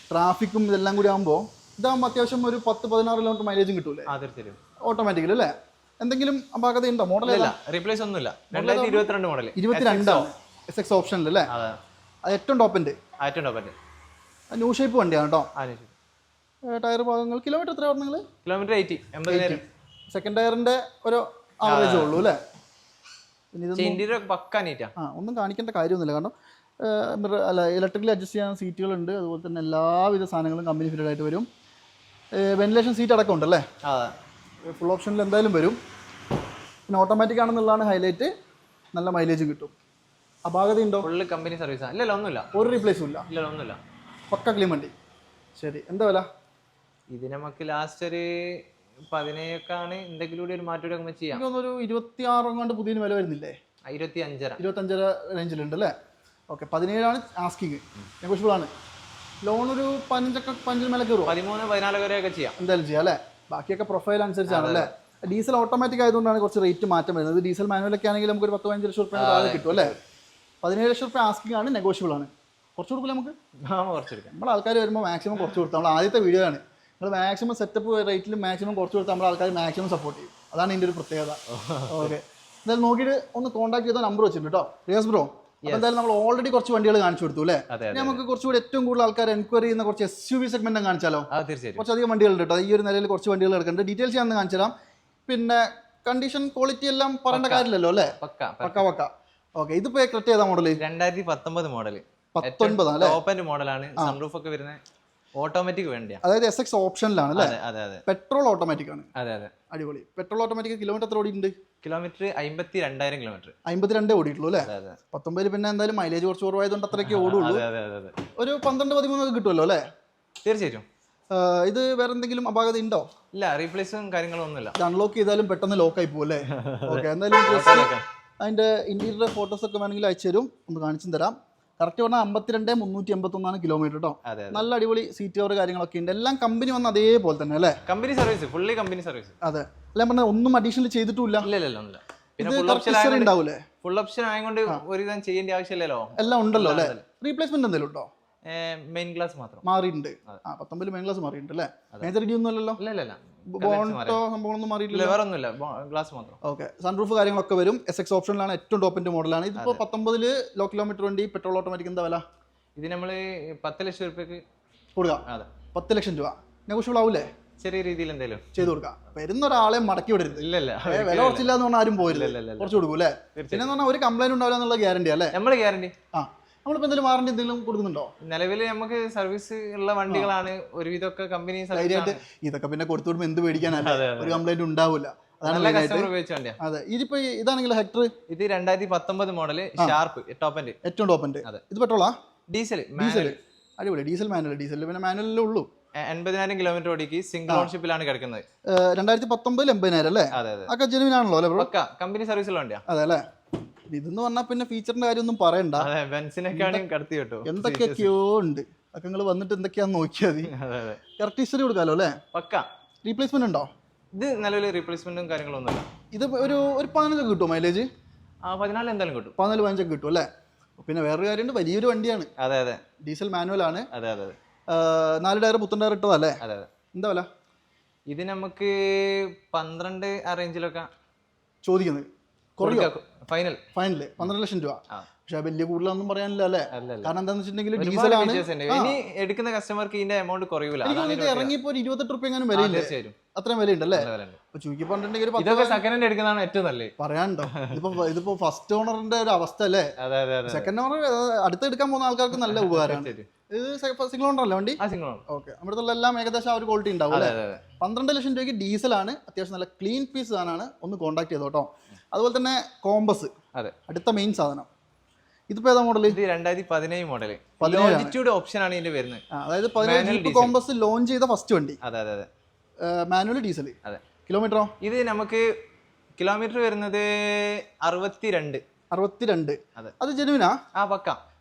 ട്രാഫിക്കും ഇതെല്ലാം കൂടി ആകുമ്പോൾ ഇതാകുമ്പോൾ അത്യാവശ്യം ഒരു 10-16 കിലോമീറ്റർ മൈലേജും കിട്ടൂലേ തീർച്ചയായും ഓട്ടോമാറ്റിക്കൽ അല്ലേ? എന്തെങ്കിലും അപാകത ഉണ്ടോ? മോഡൽ റീപ്ലേസ് ഒന്നുമില്ല. 2022 മോഡൽ. 22 SX ഓപ്ഷനിൽ അല്ലേ? അത് ഏറ്റവും ടോപ്പിൻ്റെ ന്യൂ ഷേപ്പ് വണ്ടിയാണ് കേട്ടോ. ടയർ ഭാഗങ്ങൾ കിലോമീറ്റർ എത്ര പറഞ്ഞു നിങ്ങൾ? കിലോമീറ്റർ 80. സെക്കൻഡ് ടയറിന്റെ ഒരു ആവറേജേ ഉള്ളൂ അല്ലേ? ഒന്നും കാണിക്കേണ്ട കാര്യമൊന്നുമില്ല. കാരണം ഇലക്ട്രിക്കലി അഡ്ജസ്റ്റ് ചെയ്യാൻ സീറ്റുകളുണ്ട്. അതുപോലെ തന്നെ എല്ലാവിധ സാധനങ്ങളും കമ്പനി ഫിറ്റഡ് ആയിട്ട് വരും. വെന്റിലേഷൻ സീറ്റ് അടക്കം ഉണ്ടല്ലേ? ഫുൾ ഓപ്ഷനിൽ എന്തായാലും വരും. പിന്നെ ഓട്ടോമാറ്റിക് ആണെന്നുള്ളതാണ് ഹൈലൈറ്റ്. നല്ല മൈലേജും കിട്ടും. അപാകത ഉണ്ടോ? Full company service. ഒന്നുമില്ല, ഒരു റീപ്ലേസും ഇല്ല. ഒന്നുമില്ല, പക്ക ക്ലീൻ വണ്ടി. ശരി, എന്താ വില? ഇത് നമുക്ക് ലാസ്റ്റ് ഒരു 17 ആണ്. എന്തെങ്കിലും ഒരു മാറ്റം ചെയ്യാം. 26 കൊണ്ട് പുതിയ വില വരുന്നില്ലേ? 25 റേഞ്ചിലുണ്ട് അല്ലേ? ഓക്കെ. 17 ആസ്കിങ്. നെഗോഷ്യബിൾ ആണ്. ലോൺ ഒരു 15 മേലെ കയറുമോ? 13-14 വരെയൊക്കെ ചെയ്യാം. എന്തായാലും ചെയ്യാം അല്ലേ? ബാക്കിയൊക്കെ പ്രൊഫൈൽ അനുസരിച്ചാണ് അല്ലേ? ഡീസൽ ഓട്ടോമാറ്റിക് ആയതുകൊണ്ടാണ് കുറച്ച് റേറ്റ് മാറ്റം വരുന്നത്. ഡീസൽ മാനുവലൊക്കെ ആണെങ്കിൽ നമുക്ക് ഒരു 10-15 ലക്ഷം റുപ്യ താഴെ കിട്ടും അല്ലേ? 17 ലക്ഷം റുപ്യ ആസ്കിങ് ആണ്. നെഗോഷ്യബിൾ ആണ്. കുറച്ച് കൊടുക്കില്ല നമുക്ക്? നമ്മൾ ആൾക്കാർ വരുമ്പോൾ മാക്സിമം കുറച്ച് കൊടുത്താൽ. നമ്മൾ ആദ്യത്തെ വീഡിയോ ആണ്. നിങ്ങൾ മാക്സിമം സെറ്റപ്പ് റേറ്റിൽ മാക്സിമം കുറച്ച് കൊടുത്താൽ നമ്മൾ ആൾക്കാർ മാക്സിമം സപ്പോർട്ട് ചെയ്യും. അതാണ് ഇതിൻ്റെ ഒരു പ്രത്യേകത. ഓക്കെ. എന്തായാലും നോക്കിയിട്ട് ഒന്ന് കോൺടാക്ട് ചെയ്താൽ നമ്പർ വെച്ചിട്ടുണ്ട് കേട്ടോ. റിയാസ് ബ്രോ, എന്തായാലും നമ്മൾ ഓൾറെഡി കുറച്ച് വണ്ടികൾ കാണിച്ചു കൊടുത്തു അല്ലേ? നമുക്ക് കുറച്ചുകൂടി ഏറ്റവും കൂടുതൽ ആൾക്കാർ എൻക്വയറി ചെയ്യുന്ന കുറച്ച് SUV സെഗ്മെന്റ് കാണിച്ചാലോ? കുറച്ചധികം വണ്ടികളുണ്ട് കേട്ടോ. ഈ ഒരു നിലയിൽ കുറച്ച് വണ്ടികൾ കിടക്കുന്നുണ്ട്. ഡീറ്റെയിൽസ് ഞാൻ കാണിച്ചു തരാം. പിന്നെ കണ്ടീഷൻ ക്വാളിറ്റി എല്ലാം പറയേണ്ട കാര്യമില്ലല്ലോ അല്ലേ? പക്ക. ഓക്കെ. ഇതിപ്പോ കറക്റ്റ് ചെയ്ത മോഡൽ 2019 മോഡൽ. 19 അല്ലേ? ടോപ്പ് എൻഡ് മോഡലാണ്. സൺറൂഫ് ഒക്കെ വരുന്നത് ഓട്ടോമാറ്റിക് വേണ്ടിയാണ്. അതായത് SX ഓപ്ഷനിലാണ് അല്ലേ? പെട്രോൾ ഓട്ടോമാറ്റിക് ആണ്. അടിപൊളി. Petrol automatic. കിലോമീറ്റർ എത്ര ഓടിയിട്ടുണ്ട്? Kilometre 52,000 kilometre. 52 ഓടിയിട്ടുള്ളൂ അല്ലേ? 19 പിന്നെ എന്തായാലും മൈലേജ് കുറച്ച് കുറവായതുകൊണ്ട് അത്രയ്ക്ക് ഓടുള്ളൂ. ഒരു 12-13 ഒക്കെ കിട്ടുമല്ലോ അല്ലേ? തീർച്ചയായിട്ടും. ഇത് വേറെ എന്തെങ്കിലും അപാകത ഉണ്ടോ? ഇല്ല, റീപ്ലേസും കാര്യങ്ങളും ഒന്നുമില്ല. അൺലോക്ക് ചെയ്താലും പെട്ടെന്ന് ലോക്കായി പോകും അല്ലേ? ഓക്കെ. എന്തായാലും അതിന്റെ ഇന്റീരിയർ ഫോട്ടോസ് ഒക്കെ വേണമെങ്കിൽ അയച്ചു തരും, ഒന്ന് കാണിച്ചു തരാം. കറക്റ്റ് പറഞ്ഞാൽ 52,381 കിലോമീറ്റർ കേട്ടോ. നല്ല അടിപൊളി സീറ്റ് കവർ കാര്യങ്ങളൊക്കെ ഉണ്ട്. എല്ലാം കമ്പനി വന്ന് അതേപോലെ തന്നെ അല്ലേ? Company service, fully company service. അതെ. എല്ലാം പറഞ്ഞാൽ ഒന്നും അഡീഷണൽ ചെയ്തിട്ടില്ല. ഉണ്ടാവൂലേ? ഫുൾ ഓപ്ഷൻ ആയതുകൊണ്ട് ഒരു ഇതും ചെയ്യേണ്ട ആവശ്യമില്ലല്ലോ. എല്ലാം ഉണ്ടല്ലോ അല്ലേ? റീപ്ലേസ്മെന്റ് എന്തെങ്കിലും ഉണ്ടോ? മെയിൻ ഗ്ലാസ് മാത്രം മാറിയിട്ടുണ്ട്. 19 മെയിൻ ഗ്ലാസ് മാറിയിട്ടുണ്ട് അല്ലേ? മേജർ ഇടി ഒന്നും അല്ലല്ലോ? ബോണ്ടോ സംഭവങ്ങളൊന്നും മാറിയിട്ടില്ല. വേറെ ഒന്നുമില്ല, ഗ്ലാസ് മാത്രം. ഓക്കെ. സൺറൂഫ് കാര്യങ്ങളൊക്കെ വരും. SX ഓപ്ഷനിലാണ്. ഏറ്റവും ടോപ്പിന്റെ മോഡലാണ്. ഇതിപ്പോ 19 ലോ കിലോമീറ്റർ വണ്ടി പെട്രോൾ ഓട്ടോമാറ്റിക്. എന്താ വില? ഇത് നമ്മള് 10 ലക്ഷം രൂപയ്ക്ക് കൊടുക്കാം. 10 ലക്ഷം രൂപ നെഗോഷ്യബിൾ ആവൂലേ? ചെറിയ രീതിയിൽ എന്തെങ്കിലും ചെയ്ത് കൊടുക്കാം. വരുന്ന ഒരാളെ മടക്കി വിടരുത്. ഇല്ല, വില കുറച്ചില്ല എന്ന് പറഞ്ഞാൽ ആരും പോയില്ല. കുറച്ച് കൊടുക്കും അല്ലേ? പിന്നെ പറഞ്ഞാൽ ഒരു കംപ്ലൈന്റ് ഉണ്ടാവില്ല എന്നുള്ള ഗ്യാരണ്ടി അല്ലേ? നമ്മള് ഗ്യാരണ്ടി. നമ്മളിപ്പോ എന്തെങ്കിലും വാറണ്ടി എന്തെങ്കിലും കൊടുക്കുന്നുണ്ടോ? നിലവിൽ നമുക്ക് സർവീസ് ഉള്ള വണ്ടികളാണ് ഒരുവിധമൊക്കെ കമ്പനി. ഇതൊക്കെ പിന്നെ കൊടുത്തു വിടുമ്പോൾ എന്ത് പേടിക്കാനല്ല, ഒരു കംപ്ലൈന്റ് ഉണ്ടാവില്ല. അതെ. ഇതിപ്പോ ഇതാണെങ്കിൽ ഹെക്ടർ. ഇത് 2019 മോഡല് ഷാർപ്പ് ടോപ്പ് എൻഡ്. ഏറ്റവും ടോപ്പ് എൻഡ്. ഇത് പെട്രോളാ? ഡീസൽ. അടിപൊളി. Diesel manual. ഡീസൽ പിന്നെ മാനുവലേ ഉള്ളൂ. 80,000 കിലോമീറ്റർ ഓടിക്ക് സിംഗിൾ ഓൺഷിപ്പിലാണ് കിടക്കുന്നത്. 2019 80,000 അല്ലേ? അതൊക്കെ ജെനുവിൻ ആണല്ലോ അല്ലേ ബ്രോ? കമ്പനി സർവീസുള്ള വണ്ടിയാ. അതെ അല്ലേ? ഇതെന്ന് പറഞ്ഞാൽ പിന്നെ ഫീച്ചറിന്റെ കാര്യമൊന്നും പറയണ്ട. എന്തൊക്കെയൊക്കെയോ ഉണ്ട്. അതൊക്കെ നിങ്ങൾ വന്നിട്ട് എന്തൊക്കെയാന്ന് നോക്കിയാൽ മതി. കറക്റ്റ് ഹിസ്റ്ററി കൊടുക്കാലോ അല്ലേ? റീപ്ലേസ്മെന്റ് ഉണ്ടോ? ഇത് നിലവിൽ റീപ്ലേസ്മെന്റും കാര്യങ്ങളൊന്നുമില്ല. ഇത് ഒരു 15 കിട്ടുമോ മൈലേജ്? 14 എന്തായാലും കിട്ടും. 14-15 കിട്ടും അല്ലേ? പിന്നെ വേറൊരു കാര്യമുണ്ട്, വലിയൊരു വണ്ടിയാണ്. ഡീസൽ മാനുവൽ ആണ്. 4 ടയർ പുത്തൻ ടയർ ഇട്ടതല്ലേ? എന്താ വില? ഇത് നമുക്ക് 12 ആ റേഞ്ചിലൊക്കെ ചോദിക്കുന്നത് ഫൈനൽ ഫൈനല് 12 ലക്ഷം രൂപ. പക്ഷെ വലിയ കൂടുതലൊന്നും പറയാനില്ല അല്ലേ? അല്ലല്ല. കാരണം എന്താണെന്ന് വെച്ചിട്ടുണ്ടെങ്കിൽ ഡീസലാണ്. ഇനി എടുക്കുന്ന കസ്റ്റമർക്ക് ഇതിന്റെ എമൗണ്ട് കുറയൂല. ഇറങ്ങിപ്പോ 28 റുപ്യ എങ്ങനെ വിലയില്ലേ? അത്രയും വിലയുണ്ടല്ലേ? അപ്പൊ ചുരുക്കി പറഞ്ഞിട്ടുണ്ടെങ്കിൽ ഇതൊക്കെ സെക്കൻഡ് ഹാൻഡ് എടുക്കുന്നതാണ് ഏറ്റവും നല്ലത്. പറയാനുണ്ടോ? ഇതിപ്പോ ഫസ്റ്റ് ഓണറിന്റെ ഒരു അവസ്ഥ അല്ലേ? സെക്കൻഡ് ഓണർ അടുത്തെടുക്കാൻ പോകുന്ന ആൾക്കാർക്ക് നല്ല ഉപകാരമാണ്. ഇത് സിംഗിൾ ഓണർ അല്ലേ വണ്ടി? ഓക്കെ. നമ്മുടെ എല്ലാം ഏകദേശം ആ ഒരു ക്വാളിറ്റി ഉണ്ടാവും അല്ലേ? 12 ലക്ഷം രൂപയ്ക്ക് ഡീസലാണ്. അത്യാവശ്യം നല്ല ക്ലീൻ പീസ് സാധനമാണ്. ഒന്ന് കോൺടാക്ട് ചെയ്തോ കേട്ടോ. അതുപോലെ തന്നെ കോമ്പസ്, അടുത്ത മെയിൻ സാധനം. ഇതിപ്പോ ഏതാ മോഡൽ? ഇത് 2017 മോഡൽ. ലോഞ്ചിറ്റ്യൂഡ് ഓപ്ഷൻ ആണ് ഇതിന്റെ വരുന്നത്. അതായത് 17 കോമ്പസ് ലോഞ്ച് ചെയ്ത ഫസ്റ്റ് വണ്ടി. Manual diesel. കിലോമീറ്ററോ? ഇത് നമുക്ക് കിലോമീറ്റർ വരുന്നത് 62. അത് ജെനുവിനാ? പക്ക.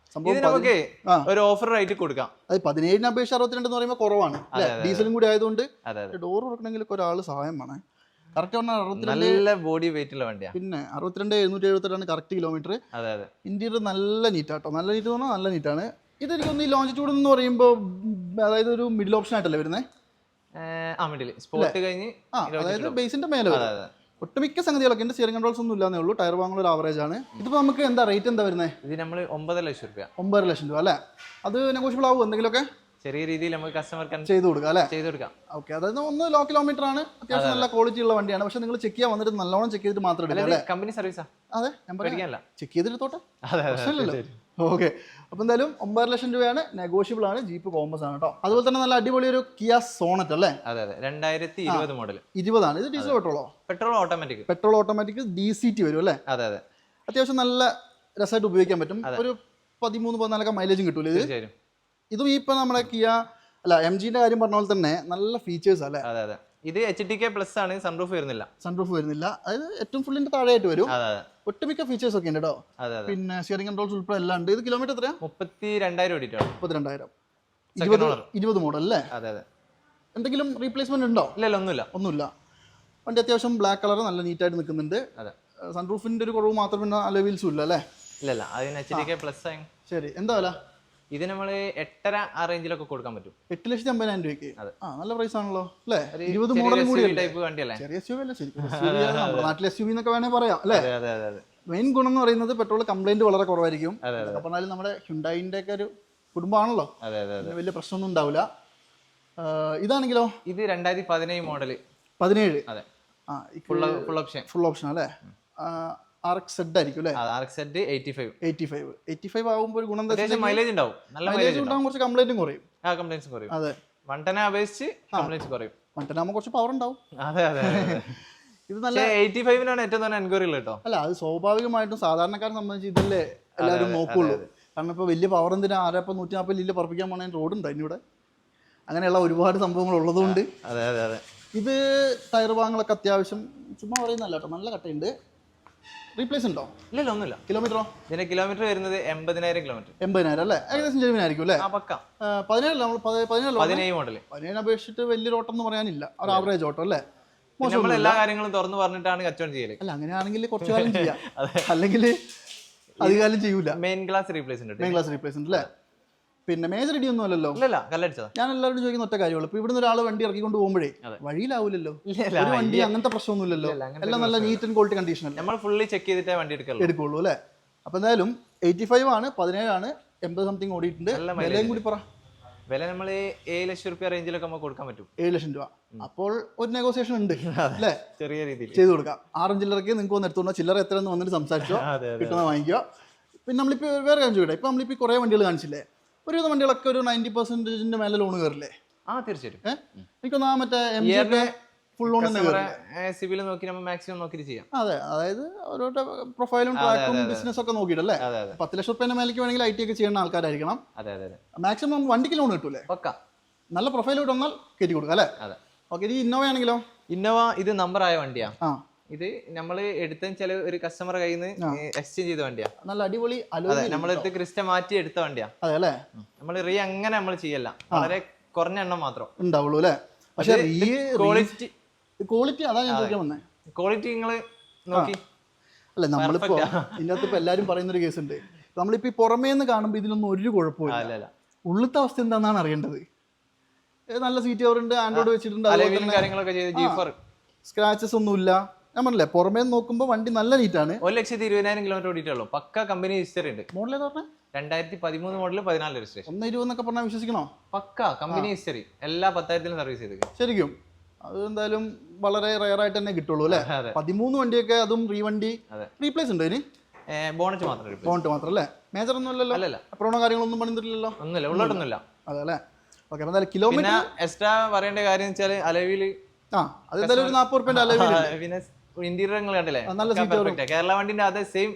ഇത് നമുക്ക് ഒരു ഓഫർ റേറ്റ് കൊടുക്കാം. അത് 17 അപേക്ഷിച്ച് 62 എന്ന് പറയുമ്പോൾ കുറവാണ്. ഡീസലും കൂടി ആയതുകൊണ്ട് ഡോർ തുറക്കണമെങ്കിൽ ഒരാൾ സഹായം വേണം. കറക്റ്റ് പറഞ്ഞാൽ 62 നല്ല ബോഡി വെയിറ്റ് ഉള്ള വണ്ടിയാണ്. പിന്നെ 62,778 കറക്റ്റ് കിലോമീറ്റർ. ഇന്റീരിയർ നല്ല നീറ്റാട്ടോ. നല്ല നീറ്റ് എന്ന് പറഞ്ഞാൽ നല്ല നീറ്റാണ്. ഇത് എനിക്കൊന്ന് ഈ ലോഞ്ചിറ്റ്യൂഡ് എന്ന് പറയുമ്പോൾ അതായത് ഒരു മിഡിൽ ഓപ്ഷൻ ആയിട്ടല്ലേ വരുന്നത്? അതായത് ബേസിന്റെ മേലെ ഒട്ടുമിക്ക സംഗതികളൊക്കെ ഉണ്ട്. സ്റ്റിയറിംഗ് കൺട്രോൾസ് ഒന്നും ഇല്ലാന്നേ ഉള്ളൂ. ടയർ വാങ്ങുന്ന ഒരു ആവറേജ് ആണ്. ഇതിപ്പോ നമുക്ക് എന്താ റേറ്റ് എന്താ വരുന്നത്? ഇത് നമ്മൾ 9 ലക്ഷം രൂപ. 9 ലക്ഷം രൂപ അല്ലേ? അത് നെഗോഷ്യബിൾ ആവും എന്തെങ്കിലുമൊക്കെ? ചെറിയ രീതിയിൽ നമുക്ക് കസ്റ്റമർക്ക് ചെയ്ത് കൊടുക്കാം അല്ലേ? ചെയ്ത് കൊടുക്കാം. ഓക്കെ. അതായത് 1 ലോ കിലോമീറ്റർ ആണ്. അത്യാവശ്യം നല്ല ക്വാളിറ്റി ഉള്ള വണ്ടിയാണ്. പക്ഷെ നിങ്ങൾ ചെക്ക് ചെയ്യാൻ വന്നിട്ട് നല്ലോണം ചെക്ക് ചെയ്തിട്ട് മാത്രം എടുക്കാം. കമ്പനി സർവീസാ? അതെ, ഞാൻ പറയാം. ചെക്ക് ചെയ്തെടുത്തോട്ടെ. ഓക്കെ. അപ്പൊ എന്തായാലും 9 ലക്ഷം രൂപയാണ്. നെഗോഷ്യബിൾ ആണ്. ജീപ്പ് കോമ്പസ് ആണ് കേട്ടോ. അതുപോലെ തന്നെ നല്ല അടിപൊളി ഒരു കിയ സോണറ്റ് അല്ലേ? 2020 മോഡൽ. 20 ആണ്. ഇത് ഡീസൽ പെട്രോളോ? Petrol automatic. Petrol automatic DCT വരും അല്ലേ? അത്യാവശ്യം നല്ല രസമായിട്ട് ഉപയോഗിക്കാൻ പറ്റും. ഒരു 13-14 മൈലേജും കിട്ടൂല ഇത്? ഇതും ഇപ്പൊ നമ്മുടെ കിയ അല്ല MGന്റെ കാര്യം പറഞ്ഞ പോലെ തന്നെ നല്ല ഫീച്ചേഴ്സ് അല്ലേ? ഇത് HTK പ്ലസ് ആണ്. സൺറൂഫ് വരുന്നില്ല. അതായത് ഏറ്റവും ഫുള്ളിന്റെ താഴെയായിട്ട് വരും. ഒട്ടുമിക്ക ഫീച്ചേഴ്സ് ഒക്കെ ഉണ്ട് കേട്ടോ. പിന്നെ സ്റ്റിയറിംഗ് കൺട്രോൾസ് ഉൾപ്പെടെ എല്ലാം ഉണ്ട്. ഇത് കിലോമീറ്റർ എത്രയാ? 32,000 ഓടിയിട്ടാണ്. 32,000. 20 മോഡൽ അല്ലേ? എന്തെങ്കിലും റീപ്ലേസ്മെന്റ് ഉണ്ടോ? ഇല്ല, ഒന്നുമില്ല. വണ്ടി അത്യാവശ്യം ബ്ലാക്ക് കളർ നല്ല നീറ്റായിട്ട് നിൽക്കുന്നുണ്ട്. സൺറൂഫിന്റെ ഒരു കുറവ് മാത്രം, പിന്നെ അലോയ് വീൽസും ഇല്ല അല്ലേ? ഇല്ല, അതിന് HTK പ്ലസ് ആണ്. ശരി. എന്താ വില? ഇത് നമ്മള് 8.5 ആ റേഞ്ചിലൊക്കെ കൊടുക്കാൻ പറ്റും. 8,50,000 രൂപയ്ക്ക്. നല്ല പ്രൈസ് ആണല്ലോ അല്ലേ? 20 മോഡൽ കൂടി ടൈപ്പ് വണ്ടിയല്ലേ? ചെറിയ SUV അല്ലേ? നമ്മുടെ നാട്ടിലെ SUV എന്നൊക്കെ വേണേ പറയാം അല്ലേ? മെയിൻ ഗുണം എന്ന് പറയുന്നത് പെട്രോൾ കംപ്ലൈന്റ് വളരെ കുറവായിരിക്കും. പറഞ്ഞാലും നമ്മുടെ ഹ്യുണ്ടായിന്റെ ഒക്കെ ഒരു കുടുംബമാണല്ലോ, വലിയ പ്രശ്നമൊന്നും ഉണ്ടാവില്ല. ഇതാണെങ്കിലോ? ഇത് 2017 മോഡൽ. 17. ഫുൾ ഓപ്ഷൻ അല്ലേ? RX-Z ആയിരിക്കും അല്ലേ? RX-Z 85 ആവുമ്പോൾ ഒരു ഗുണം മൈലേജ് ഉണ്ടാവും. നല്ല മൈലേജ് ഉണ്ടാവും. കുറച്ച് കംപ്ലൈന്റും കുറയും. അതെ, വണ്ടനെ അപേക്ഷിച്ച് കംപ്ലൈന്റ്സ് കുറയും. വണ്ടനാകുമ്പോൾ കുറച്ച് പവർ ഉണ്ടാവും. ഇത് നല്ല 85-നാണ് ഏറ്റവും നല്ല എൻക്വയറി ഉള്ളത് കേട്ടോ. അല്ല, അത് സ്വാഭാവികമായിട്ടും സാധാരണക്കാരെ സംബന്ധിച്ച് ഇതല്ലേ എല്ലാവരും നോക്കുള്ളൂ. കാരണം ഇപ്പോൾ വലിയ പവർ എന്തിനാ? 140 ലില്ല് പറപ്പിക്കാൻ പോണേ റോഡ് ഉണ്ട് അതിനൂടെ. അങ്ങനെയുള്ള ഒരുപാട് സംഭവങ്ങൾ ഉള്ളതുകൊണ്ട് ഇത് ടയർ ഭാഗങ്ങളൊക്കെ അത്യാവശ്യം ചുമ്മാ പറയുന്നല്ല കേട്ടോ, നല്ല കട്ടയുണ്ട്. റീപ്ലേസ് ഉണ്ടോ? ഇല്ല, ഒന്നുമില്ല. കിലോമീറ്ററോ? ഇതിന്റെ കിലോമീറ്റർ വരുന്നത് 80,000 കിലോമീറ്റർ. 80,000 അല്ലേ? ഏകദേശം ജെനുവിനായിരിക്കും അല്ലേ? 17 മോഡൽ. 17 അപേക്ഷിച്ചിട്ട് വലിയൊരു ഓട്ടം എന്ന് പറയാനില്ല. ഒരു ആവറേജ് ഓട്ടം അല്ലേ? നമ്മൾ എല്ലാ കാര്യങ്ങളും തുറന്നു പറഞ്ഞിട്ടാണ് കച്ചവടം ചെയ്യല്. അല്ല, അങ്ങനെയാണെങ്കിൽ കുറച്ചു കാലം ചെയ്യാം, അല്ലെങ്കിൽ അധികാലം ചെയ്യൂല. മെയിൻ ഗ്ലാസ് റീപ്ലേസ്മെന്റ് അല്ലേ? പിന്നെ മേജർ ഇടി ഒന്നും അല്ലല്ലോ? ഞാൻ എല്ലാവരോടും ചോദിക്കുന്ന ഒറ്റ കാര്യമുള്ളൂ. ഇപ്പൊ ഇവിടുന്ന് ഒരാൾ വണ്ടി ഇറക്കിക്കൊണ്ട് പോകുമ്പോഴേ വഴിയിലാവില്ലല്ലോ ഒരു വണ്ടി, അങ്ങനത്തെ പ്രശ്നമൊന്നുമില്ലല്ലോ. എല്ലാം നല്ല നീറ്റ് ആൻഡ് ക്വാളിറ്റി കണ്ടീഷൻ അല്ലേ? നമ്മൾ ഫുള്ളി ചെക്ക് ചെയ്തിട്ടേ വണ്ടി എടുക്കുള്ളൂ അല്ലേ? അപ്പൊ എന്തായാലും 85 ആണ്, 17 ആണ്, 80 സംതിങ് ഓടിയിട്ടുണ്ട്. വിലയും കൂടി പറ. വില നമ്മൾ 7 ലക്ഷം രൂപ റേഞ്ചിലൊക്കെ നമുക്ക് കൊടുക്കാൻ പറ്റും. 7 ലക്ഷം രൂപ. അപ്പോൾ ഒരു നെഗോസിയേഷൻ ഉണ്ട് അല്ലേ? ചെറിയ രീതിയിൽ ചെയ്ത് കൊടുക്കാം. 6 ചില്ലറക്ക് നിങ്ങൾക്ക് വന്ന് എടുത്തോണ്ടോ, ചില്ലറ എത്രയെന്ന് വന്നിട്ട് സംസാരിച്ചോ, കിട്ടുന്ന വാങ്ങിക്കോ. പിന്നെ നമ്മളിപ്പോ വേറെ കാര്യം ചോദിക്കട്ടെ, ഇപ്പൊ നമ്മളിപ്പോ കുറെ വണ്ടികൾ കാണിച്ചില്ലേ? ഒരുവിധ വണ്ടികളൊക്കെ ഒരു 90% മേലെ ലോൺ കയറില്ലേ? തീർച്ചയായിട്ടും. എനിക്കൊന്നാ മറ്റേ ഫുൾ ലോൺ സിവിൽ നോക്കി നമ്മൾ മാക്സിമം നോക്കിയിട്ട് ചെയ്യാം. അതെ, അതായത് ഓരോരുടെ പ്രൊഫൈലും ട്രാക്കും ബിസിനസ് ഒക്കെ നോക്കിയിട്ടല്ലേ? 10 ലക്ഷം റുപ്യേന്റെ മേലേക്ക് വേണമെങ്കിൽ IT ഒക്കെ ചെയ്യുന്ന ആൾക്കാരായിരിക്കണം. മാക്സിമം വണ്ടിക്ക് ലോൺ കിട്ടൂലേ? നല്ല പ്രൊഫൈലോട്ട് വന്നാൽ കയറ്റി കൊടുക്കാം അല്ലേ? ഓക്കെ. ഈ ഇന്നോവ ആണെങ്കിലോ? ഇന്നോവ ഇത് നമ്പർ ആയ വണ്ടിയാ. ഇത് നമ്മള് എടുത്ത ചില ഒരു കസ്റ്റമർ കയ്യിൽ നിന്ന് എക്സ്ചേഞ്ച് ചെയ്ത വണ്ടിയാ. നല്ല അടിപൊളി നമ്മളെടുത്ത് ക്രിസ്റ്റ മാറ്റി എടുത്ത വണ്ടിയാ. അതെ അല്ലേ? നമ്മൾ അങ്ങനെ നമ്മൾ ചെയ്യല്ല, വളരെ കുറഞ്ഞ എണ്ണം മാത്രം ഉണ്ടാവുള്ളൂ അല്ലേ? പക്ഷേ ക്വാളിറ്റി അതാ ഞാൻ ചോദിക്കാൻ വന്നേ. ക്വാളിറ്റി നിങ്ങള് നോക്കി അല്ല, നമ്മളിപ്പോ ഇതിനകത്ത് ഇപ്പൊ എല്ലാരും പറയുന്നൊരു കേസ് ഉണ്ട്. നമ്മളിപ്പോ പുറമേ നിന്ന് കാണുമ്പോ ഇതിലൊന്നും ഒരു കുഴപ്പമില്ല. ഉള്ളിലത്തെ അവസ്ഥ എന്താണെന്നാണ് അറിയേണ്ടത്. നല്ല സീറ്റ് കവർ ഉണ്ട്, ആൻഡ്രോയിഡ് വെച്ചിട്ടുണ്ട്, കാര്യങ്ങളൊക്കെ ചെയ്ത് G4 സ്ക്രാച്ചസ് ഒന്നുമില്ല. ഞാൻ പറഞ്ഞില്ലേ പുറമേ നോക്കുമ്പോൾ വണ്ടി നല്ല നീറ്റാണ്. 1,20,000 കിലോമീറ്റർ ഓടിയിട്ടുള്ളൂ. പക്ക കമ്പനി ഹിസ്റ്ററി ഉണ്ട്. മോഡൽ ഏതാ പറഞ്ഞത്? 2013 മോഡൽ 14 രജിസ്ട്രേഷൻ. 1,20,000 പറഞ്ഞാൽ വിശ്വസിക്കണോ? പക്ക കമ്പനി ഹിസ്റ്ററി. എല്ലാ 10,000 സർവീസ് ചെയ്ത്. ശരിക്കും അത് എന്തായാലും വളരെ റയർ ആയിട്ട് തന്നെ കിട്ടുള്ളൂ അല്ലേ? 13 വണ്ടിയൊക്കെ, അതും റീവണ്ടി റീപ്ലേസ് ഉണ്ടോ ഇനി? ബോണറ്റ് മാത്രം. ബോണറ്റ് മാത്രം അല്ലേ? മേജർ ഒന്നും അല്ലല്ലോ? അപ്രോണോ കാര്യങ്ങളൊന്നും പണിതിട്ടില്ലല്ലോ? ഒന്നുമില്ല, ഉള്ളോട്ടൊന്നുമില്ല. അതെ അല്ലേ? ഓക്കെ. എന്തായാലും കിലോമീറ്റർ എക്സ്ട്രാ പറയേണ്ട കാര്യം വെച്ചാൽ അലവില് അതെന്തായാലും ഒരു 40 റുപ്യന്റെ അലവിൽ. പിന്നെ ഇന്റീരിയർ കണ്ടില്ലേ, നല്ല സീറ്റ്. കേരള വണ്ടിന്റെ അതേ സെയിം.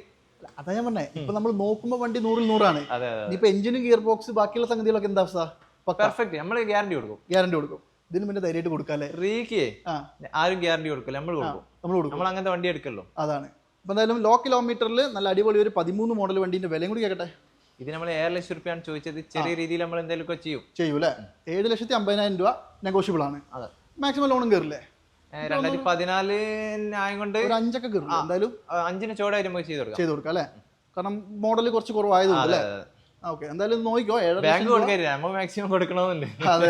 അതാ ഞാൻ പറഞ്ഞേ, ഇപ്പൊ നമ്മൾ നോക്കുമ്പോ വണ്ടി 100-ൽ 100 ഇനിയിപ്പോ എഞ്ചിനും ഗിയർ ബോക്സ് ബാക്കിയുള്ള സംഗതികളൊക്കെ എന്താ അവസ്ഥ? പെർഫെക്റ്റ്. നമ്മൾ ഗ്യാരണ്ടി കൊടുക്കും. ഇതിന് പിന്നെ ധൈര്യമായിട്ട് കൊടുക്കാല്ലേ? റീക്ക് ആരും ഗ്യാരണ്ടി കൊടുക്കില്ല, നമ്മൾ കൊടുക്കും. നമ്മൾ അങ്ങനത്തെ വണ്ടി എടുക്കല്ലോ. അതാണ്. അപ്പൊ എന്തായാലും ലോ കിലോമീറ്ററിൽ നല്ല അടിപൊളി ഒരു 13 മോഡൽ വണ്ടിന്റെ വിലയും കൂടി കേട്ടെ. ഇത് നമ്മൾ 7,00,000 രൂപയാണ് ചോദിച്ചത്. ചെറിയ രീതിയിൽ നമ്മൾ എന്തെങ്കിലും ചെയ്യും അല്ലേ? 7,50,000 രൂപ നെഗോഷ്യബിൾ ആണ്. മാക്സിമം ലോണും കയറില്ലേ? 2014 ആയതുകൊണ്ട് ഒരു 5 ഒക്കെ കയറും എന്തായാലും. 5-ന് ചോടായിട്ട് നമുക്ക് ചെയ്ത് കൊടുക്കാം അല്ലേ? കാരണം മോഡൽ കുറച്ച് കുറവായതുകൊണ്ട് അല്ലേ? ഓക്കെ. എന്തായാലും നോക്കിക്കോ. ബാങ്ക് കൊടുക്കരുത്, മാക്സിമം കൊടുക്കണമെന്നുണ്ട്. അതെ.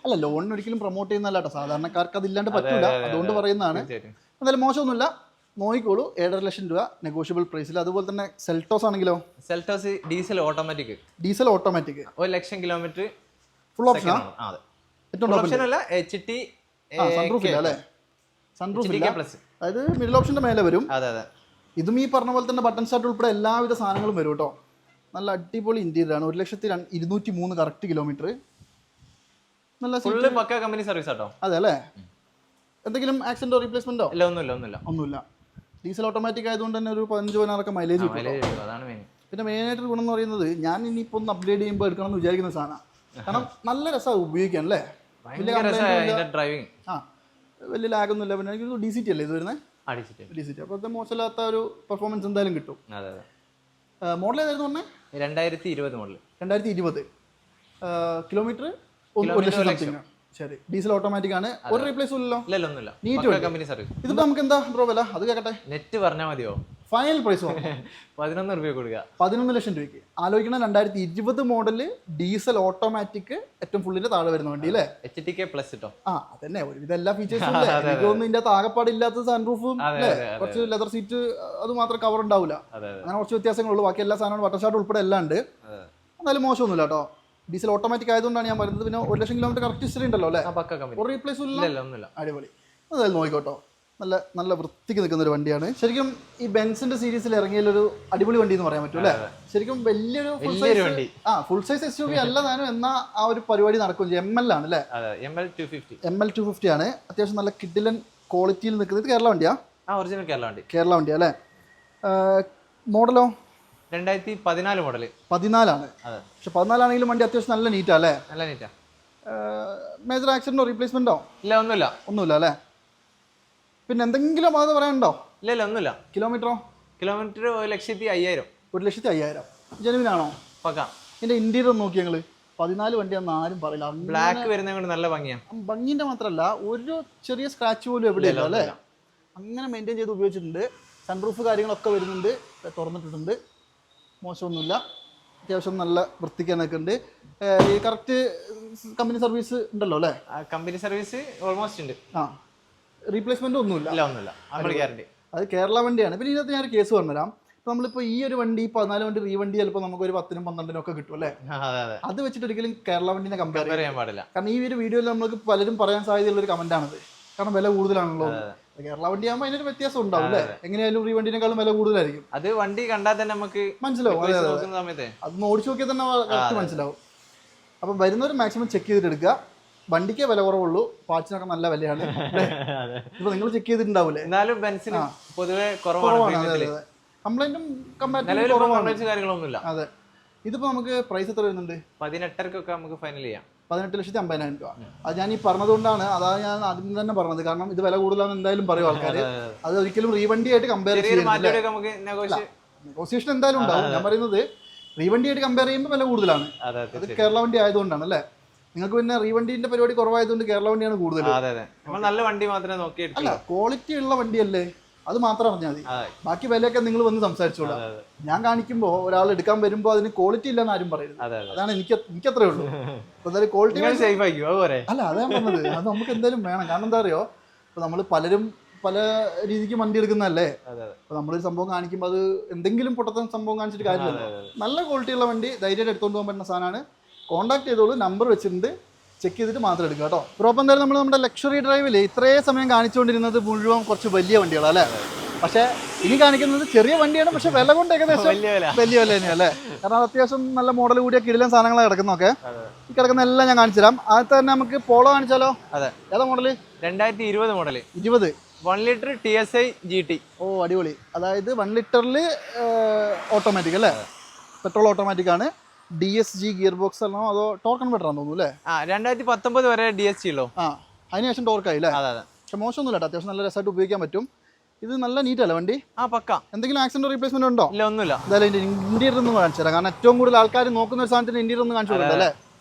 അല്ല, ലോണിന് ഒരിക്കലും പ്രൊമോട്ട് ചെയ്യുന്നല്ല കേട്ടോ, സാധാരണക്കാർക്ക് അത് ഇല്ലാണ്ട് പറ്റില്ല, അതുകൊണ്ട് പറയുന്നതാണ്. എന്തായാലും മോശമൊന്നുമില്ല, നോക്കിക്കോളൂ. 7,50,000 രൂപ നെഗോഷ്യബിൾ പ്രൈസിൽ. അതുപോലെ തന്നെ സെൽറ്റോസ് ആണെങ്കിലോ? Seltos diesel automatic. 1,00,000 kilometre full option ആണ്. സൺറൂഫ് ഇല്ല അല്ലേ? സൺറൂഫ് ഇല്ല, അതായത് മിഡിൽ ഓപ്ഷന്റെ മേലെ വരും. ഇതും ഈ പറഞ്ഞ പോലെ തന്നെ ബട്ടൺ സ്റ്റാർട്ട് ഉൾപ്പെടെ എല്ലാവിധ സാധനങ്ങളും വരും കേട്ടോ. നല്ല അടിപൊളി ഇന്റീരിയർ ആണ്. 1,203,000 കറക്റ്റ് കിലോമീറ്റർ. നല്ല പക്ക കമ്പനി സർവീസ് ആട്ടോ. അതെ അല്ലേ? എന്തെങ്കിലും ആക്സിഡന്റോ റീപ്ലേസ്മെന്റോ? ഒന്നുമില്ല. ഡീസൽ ഓട്ടോമാറ്റിക് ആയതുകൊണ്ട് തന്നെ ഒരു 15-16 മൈലേജ് കിട്ടും. പിന്നെ മെയിനായിട്ട് ഗുണം എന്ന് പറയുന്നത്, ഞാൻ ഇനിയിപ്പോൾ ഒന്ന് അപ്ഗ്രേഡ് ചെയ്യുമ്പോൾ എടുക്കണം എന്ന് വിചാരിക്കുന്ന സാധനം. കാരണം നല്ല രസമാണ് ഉപയോഗിക്കാൻ അല്ലേ? വലിയ ലാഗൊന്നുമില്ല. പിന്നെ എനിക്ക് DCT അല്ലേ ഇത് വരുന്നത്? DCT. അപ്പോൾ മോശമില്ലാത്ത ഒരു പെർഫോമൻസ് എന്തായാലും കിട്ടും. മോഡൽ ഏതായിരുന്നു പറഞ്ഞത്? 2020 മോഡൽ. 2020. കിലോമീറ്റർ 1,00,000. ശരി. ഡീസൽ ഓട്ടോമാറ്റിക് ആണ്. ഒരു റീപ്ലേസ് ഇല്ലല്ലോ? ഒന്നുമില്ല. ഇതിപ്പോ നമുക്ക് എന്താ ബ്രോ വില? അത് കേട്ടെ. നെറ്റ് പറഞ്ഞാൽ മതിയോ? ഫൈനൽ പ്രൈസ് 11 രൂപ കൊടുക്കുക. 11 ലക്ഷം രൂപയ്ക്ക്. ആലോചിക്കണം, 2020 മോഡല് ഡീസൽ ഓട്ടോമാറ്റിക് ഏറ്റവും ഫുള്ളിന്റെ താഴെ വരുന്ന വണ്ടി അല്ലേ? HTK പ്ലസ് കേട്ടോ. അതന്നെ ഒരുവിധ എല്ലാ ഫീച്ചേഴ്സും. എനിക്കൊന്നും ഇതിന്റെ ആകപ്പാടില്ലാത്ത സൺറൂഫും കുറച്ച് ലെതർ സീറ്റ്, അത് മാത്രം കവർ ഉണ്ടാവില്ല. അങ്ങനെ കുറച്ച് വ്യത്യാസങ്ങളുള്ളൂ. ബാക്കി എല്ലാ സാധനങ്ങളും ബട്ടർ ഷാർട്ട് ഉൾപ്പെടെ എല്ലാം ഉണ്ട്. എന്നാലും മോശമൊന്നുമില്ല കേട്ടോ. ഡീസൽ ഓട്ടോമാറ്റിക് ആയതുകൊണ്ടാണ് ഞാൻ പറയുന്നത്. പിന്നെ 1,00,000 കിലോമീറ്റർ കറക്റ്റ് ഹിസ്റ്ററി ഉണ്ടല്ലോ അല്ലേ? ഒരു റീപ്ലേസ് ഇല്ല. അടിപൊളി. എന്തായാലും നോക്കിക്കോട്ടോ. നല്ല വൃത്തിക്ക് നിൽക്കുന്ന ഒരു വണ്ടിയാണ്. ശരിക്കും ഈ ബെൻസിന്റെ സീരീസിൽ ഇറങ്ങിയൊരു അടിപൊളി വണ്ടി എന്ന് പറയാൻ പറ്റും അല്ലേ? ശരിക്കും വലിയൊരു ഫുൾ സൈസ് SUV അല്ല താനും, എന്നാ ആ ഒരു പരിപാടി നടക്കും. ML ആണ് അല്ലേ? ML 250 ആണ്. അത്യാവശ്യം നല്ല കിഡിലൻ ക്വാളിറ്റിയിൽ നിൽക്കുന്നത്. കേരള വണ്ടിയാ? ഒറിജിനൽ കേരള വണ്ടിയാ അല്ലേ? മോഡലോ? 2014 മോഡൽ. 14 ആണ്. പക്ഷെ 14 ആണെങ്കിലും വണ്ടി അത്യാവശ്യം നല്ല നീറ്റാ അല്ലേ? നല്ല നീറ്റാ. മേജർ ആക്സിഡന്റോ റീപ്ലേസ്മെന്റോ? ഒന്നുമില്ല അല്ലേ? പിന്നെ എന്തെങ്കിലും അത് പറയാനുണ്ടോ? ഒന്നുമില്ല. കിലോമീറ്റർ 1,05,000. 1,05,000 ജെനുവിനാണോ? ഇതിന്റെ ഇന്റീരിയർ നോക്കി ഞങ്ങള്. 14 വണ്ടിയാണെന്ന് ആരും പറയില്ല. ബ്ലാക്ക് വരുന്നത് നല്ല ഭംഗിയാണ്. ഭംഗിന്റെ മാത്രമല്ല, ഒരു ചെറിയ സ്ക്രാച്ച് പോലും എവിടെയല്ല അല്ലേ? അങ്ങനെ മെയിൻറ്റെയിൻ ചെയ്ത് ഉപയോഗിച്ചിട്ടുണ്ട്. സൺറൂഫ് കാര്യങ്ങളൊക്കെ വരുന്നുണ്ട്, തുറന്നിട്ടുണ്ട്. മോശമൊന്നുമില്ല. അത്യാവശ്യം നല്ല വൃത്തിക്കാനൊക്കെ ഉണ്ട്. ഈ കറക്റ്റ് കമ്പനി സർവീസ് ഉണ്ടല്ലോ അല്ലേ? കമ്പനി സർവീസ് ഓൾമോസ്റ്റ് ഉണ്ട്. റീപ്ലേസ്മെന്റ് ഒന്നുമില്ല. ഗ്യാരണ്ടി. അത് കേരള വണ്ടിയാണ്. പിന്നെ ഇതിനകത്ത് ഞാൻ കേസ് പറഞ്ഞുതരാം. ഇപ്പൊ നമ്മളിപ്പോ ഈ ഒരു വണ്ടി 14 വണ്ടി റീവണ്ടി ചിലപ്പോൾ നമുക്ക് ഒരു 10-12 ഒക്കെ കിട്ടും അല്ലേ? അത് വെച്ചിട്ട് ഒരിക്കലും കേരള വണ്ടിനെ കമ്പയർ ചെയ്യാൻ പാടില്ല. കാരണം ഈ ഒരു വീഡിയോയിൽ നമുക്ക് പലരും പറയാൻ സാധ്യതയുള്ള ഒരു കമന്റ് ആണത്. കാരണം വില കൂടുതലാണല്ലോ. കേരള വണ്ടി ആകുമ്പോൾ അതിനൊരു വ്യത്യാസം ഉണ്ടാവും അല്ലേ? എങ്ങനെയായാലും റീവണ്ടിനേക്കാളും വില കൂടുതലായിരിക്കും. അത് വണ്ടി കണ്ടാൽ തന്നെ നമുക്ക് മനസ്സിലാവും. അതൊന്ന് ഓടിച്ചു നോക്കിയാൽ തന്നെ കറക്റ്റ് മനസ്സിലാവും. അപ്പൊ വരുന്നവർ മാക്സിമം ചെക്ക് ചെയ്തിട്ട് എടുക്കുക. വണ്ടിക്ക് വില കുറവുള്ളൂ, പാർട്സിനൊക്കെ നല്ല വിലയാണ്. ഇപ്പൊ നിങ്ങൾ ചെക്ക് ചെയ്തിട്ടുണ്ടാവൂലേ? കംപ്ലൈന്റും കാര്യങ്ങളൊന്നുമില്ല. അതെ. ഇതിപ്പോ നമുക്ക് പ്രൈസ് എത്ര വരുന്നുണ്ട്? 18,000 നമുക്ക് ഫൈനൽ ചെയ്യാം. 18,50,000 രൂപ. അത് ഞാൻ ഈ പറഞ്ഞതുകൊണ്ടാണ്, അതാണ് ഞാൻ ആദ്യം തന്നെ പറഞ്ഞത്. കാരണം ഇത് വില കൂടുതലാണെന്ന് എന്തായാലും പറയും ആൾക്കാർ. അത് ഒരിക്കലും റീവണ്ടി ആയിട്ട് കമ്പയർ ചെയ്യുന്നത്. നെഗോസിയേഷൻ എന്തായാലും ഉണ്ടാവും. ഞാൻ പറയുന്നത് റീവണ്ടി ആയിട്ട് കമ്പയർ ചെയ്യുമ്പോൾ വില കൂടുതലാണ്. അത് കേരള വണ്ടി ആയതുകൊണ്ടാണ് അല്ലേ? നിങ്ങൾക്ക് പിന്നെ റീവണ്ടിന്റെ പരിപാടി കുറവായതുകൊണ്ട് കേരള വണ്ടിയാണ് കൂടുതൽ. നല്ല വണ്ടി മാത്രമേ നോക്കി. അല്ല, ക്വാളിറ്റി ഉള്ള വണ്ടിയല്ലേ? അത് മാത്രം പറഞ്ഞാൽ മതി. ബാക്കി വിലയൊക്കെ നിങ്ങൾ വന്ന് സംസാരിച്ചോളാം. ഞാൻ കാണിക്കുമ്പോൾ ഒരാൾ എടുക്കാൻ വരുമ്പോൾ അതിന് ക്വാളിറ്റി ഇല്ലെന്ന് ആരും പറയരുത്. അതാണ് എനിക്കത്രേ ഉള്ളൂ. എന്തായാലും ക്വാളിറ്റി അല്ല, അതാ പറഞ്ഞത്. അത് നമുക്ക് എന്തായാലും വേണം. കാരണം എന്താ അറിയോ, ഇപ്പൊ നമ്മൾ പലരും പല രീതിക്ക് വണ്ടി എടുക്കുന്നതല്ലേ. അപ്പൊ നമ്മളൊരു സംഭവം കാണിക്കുമ്പോൾ അത് എന്തെങ്കിലും പൊട്ടത്തൻ സംഭവം കാണിച്ചിട്ട് കാര്യമില്ല. നല്ല ക്വാളിറ്റിയുള്ള വണ്ടി ധൈര്യമായിട്ട് എടുത്തുകൊണ്ട് പോകാൻ പറ്റുന്ന സാധനമാണ്. കോൺടാക്ട് ചെയ്തോളൂ, നമ്പർ വെച്ചിട്ടുണ്ട്, ചെക്ക് ചെയ്തിട്ട് മാത്രം എടുക്കുക കേട്ടോ. അപ്പോൾ എന്തായാലും നമ്മൾ നമ്മുടെ ലക്ഷറി ഡ്രൈവിൽ ഇത്രയും സമയം കാണിച്ചുകൊണ്ടിരുന്നത് മുഴുവൻ കുറച്ച് വലിയ വണ്ടികളാണ് അല്ലേ. പക്ഷേ ഇനി കാണിക്കുന്നത് ചെറിയ വണ്ടിയാണ്, പക്ഷെ വില കൊണ്ട് ഏകദേശം വലിയ വില തന്നെയാണ് അല്ലേ. കാരണം അത്യാവശ്യം നല്ല മോഡൽ കൂടിയ കിടിലൻ സാധനങ്ങളാണ് കിടക്കുന്നൊക്കെ. ഈ കിടക്കുന്ന എല്ലാം ഞാൻ കാണിച്ചു തരാം. ആദ്യത്തെ തന്നെ നമുക്ക് പോളോ കാണിച്ചാലോ? അതെ, ഏതാ model? 2020 model. 20 1 litre TSI GT. ഓ അടിപൊളി. അതായത് 1 ലിറ്ററിൽ ഓട്ടോമാറ്റിക് അല്ലേ, പെട്രോൾ ഓട്ടോമാറ്റിക് ആണ്. DSG ഗിയർ ബോക്സ് ആണോ അതോ ടോർക്ക് കൺവെർട്ടർ ആണെന്ന് തോന്നുന്നു അല്ലേ. 2019 വരെ DSG ഉള്ളൂ. അതിനുശേഷം ടോർക്കായി അല്ലേ. പക്ഷെ മോശമൊന്നുമില്ല കേട്ടോ, അത്യാവശ്യം നല്ല രസമായിട്ട് ഉപയോഗിക്കാൻ പറ്റും. ഇത് നല്ല നീറ്റല്ലേ വണ്ടി? പക്ക. എന്തെങ്കിലും ആക്സിഡന്റ് റീപ്ലേസ്മെന്റ് ഉണ്ടോ? ഇല്ല, ഒന്നുമില്ല. എന്തായാലും ഇതിന്റെ ഇന്റീരിയർ ഒന്ന് കാണിച്ചു തരാം. കാരണം ഏറ്റവും കൂടുതൽ ആൾക്കാർ നോക്കുന്ന ഒരു സാധനത്തിന് ഇന്റീരിയർ ഒന്ന് കാണിച്ചു കൊടുക്കാം അല്ലേ.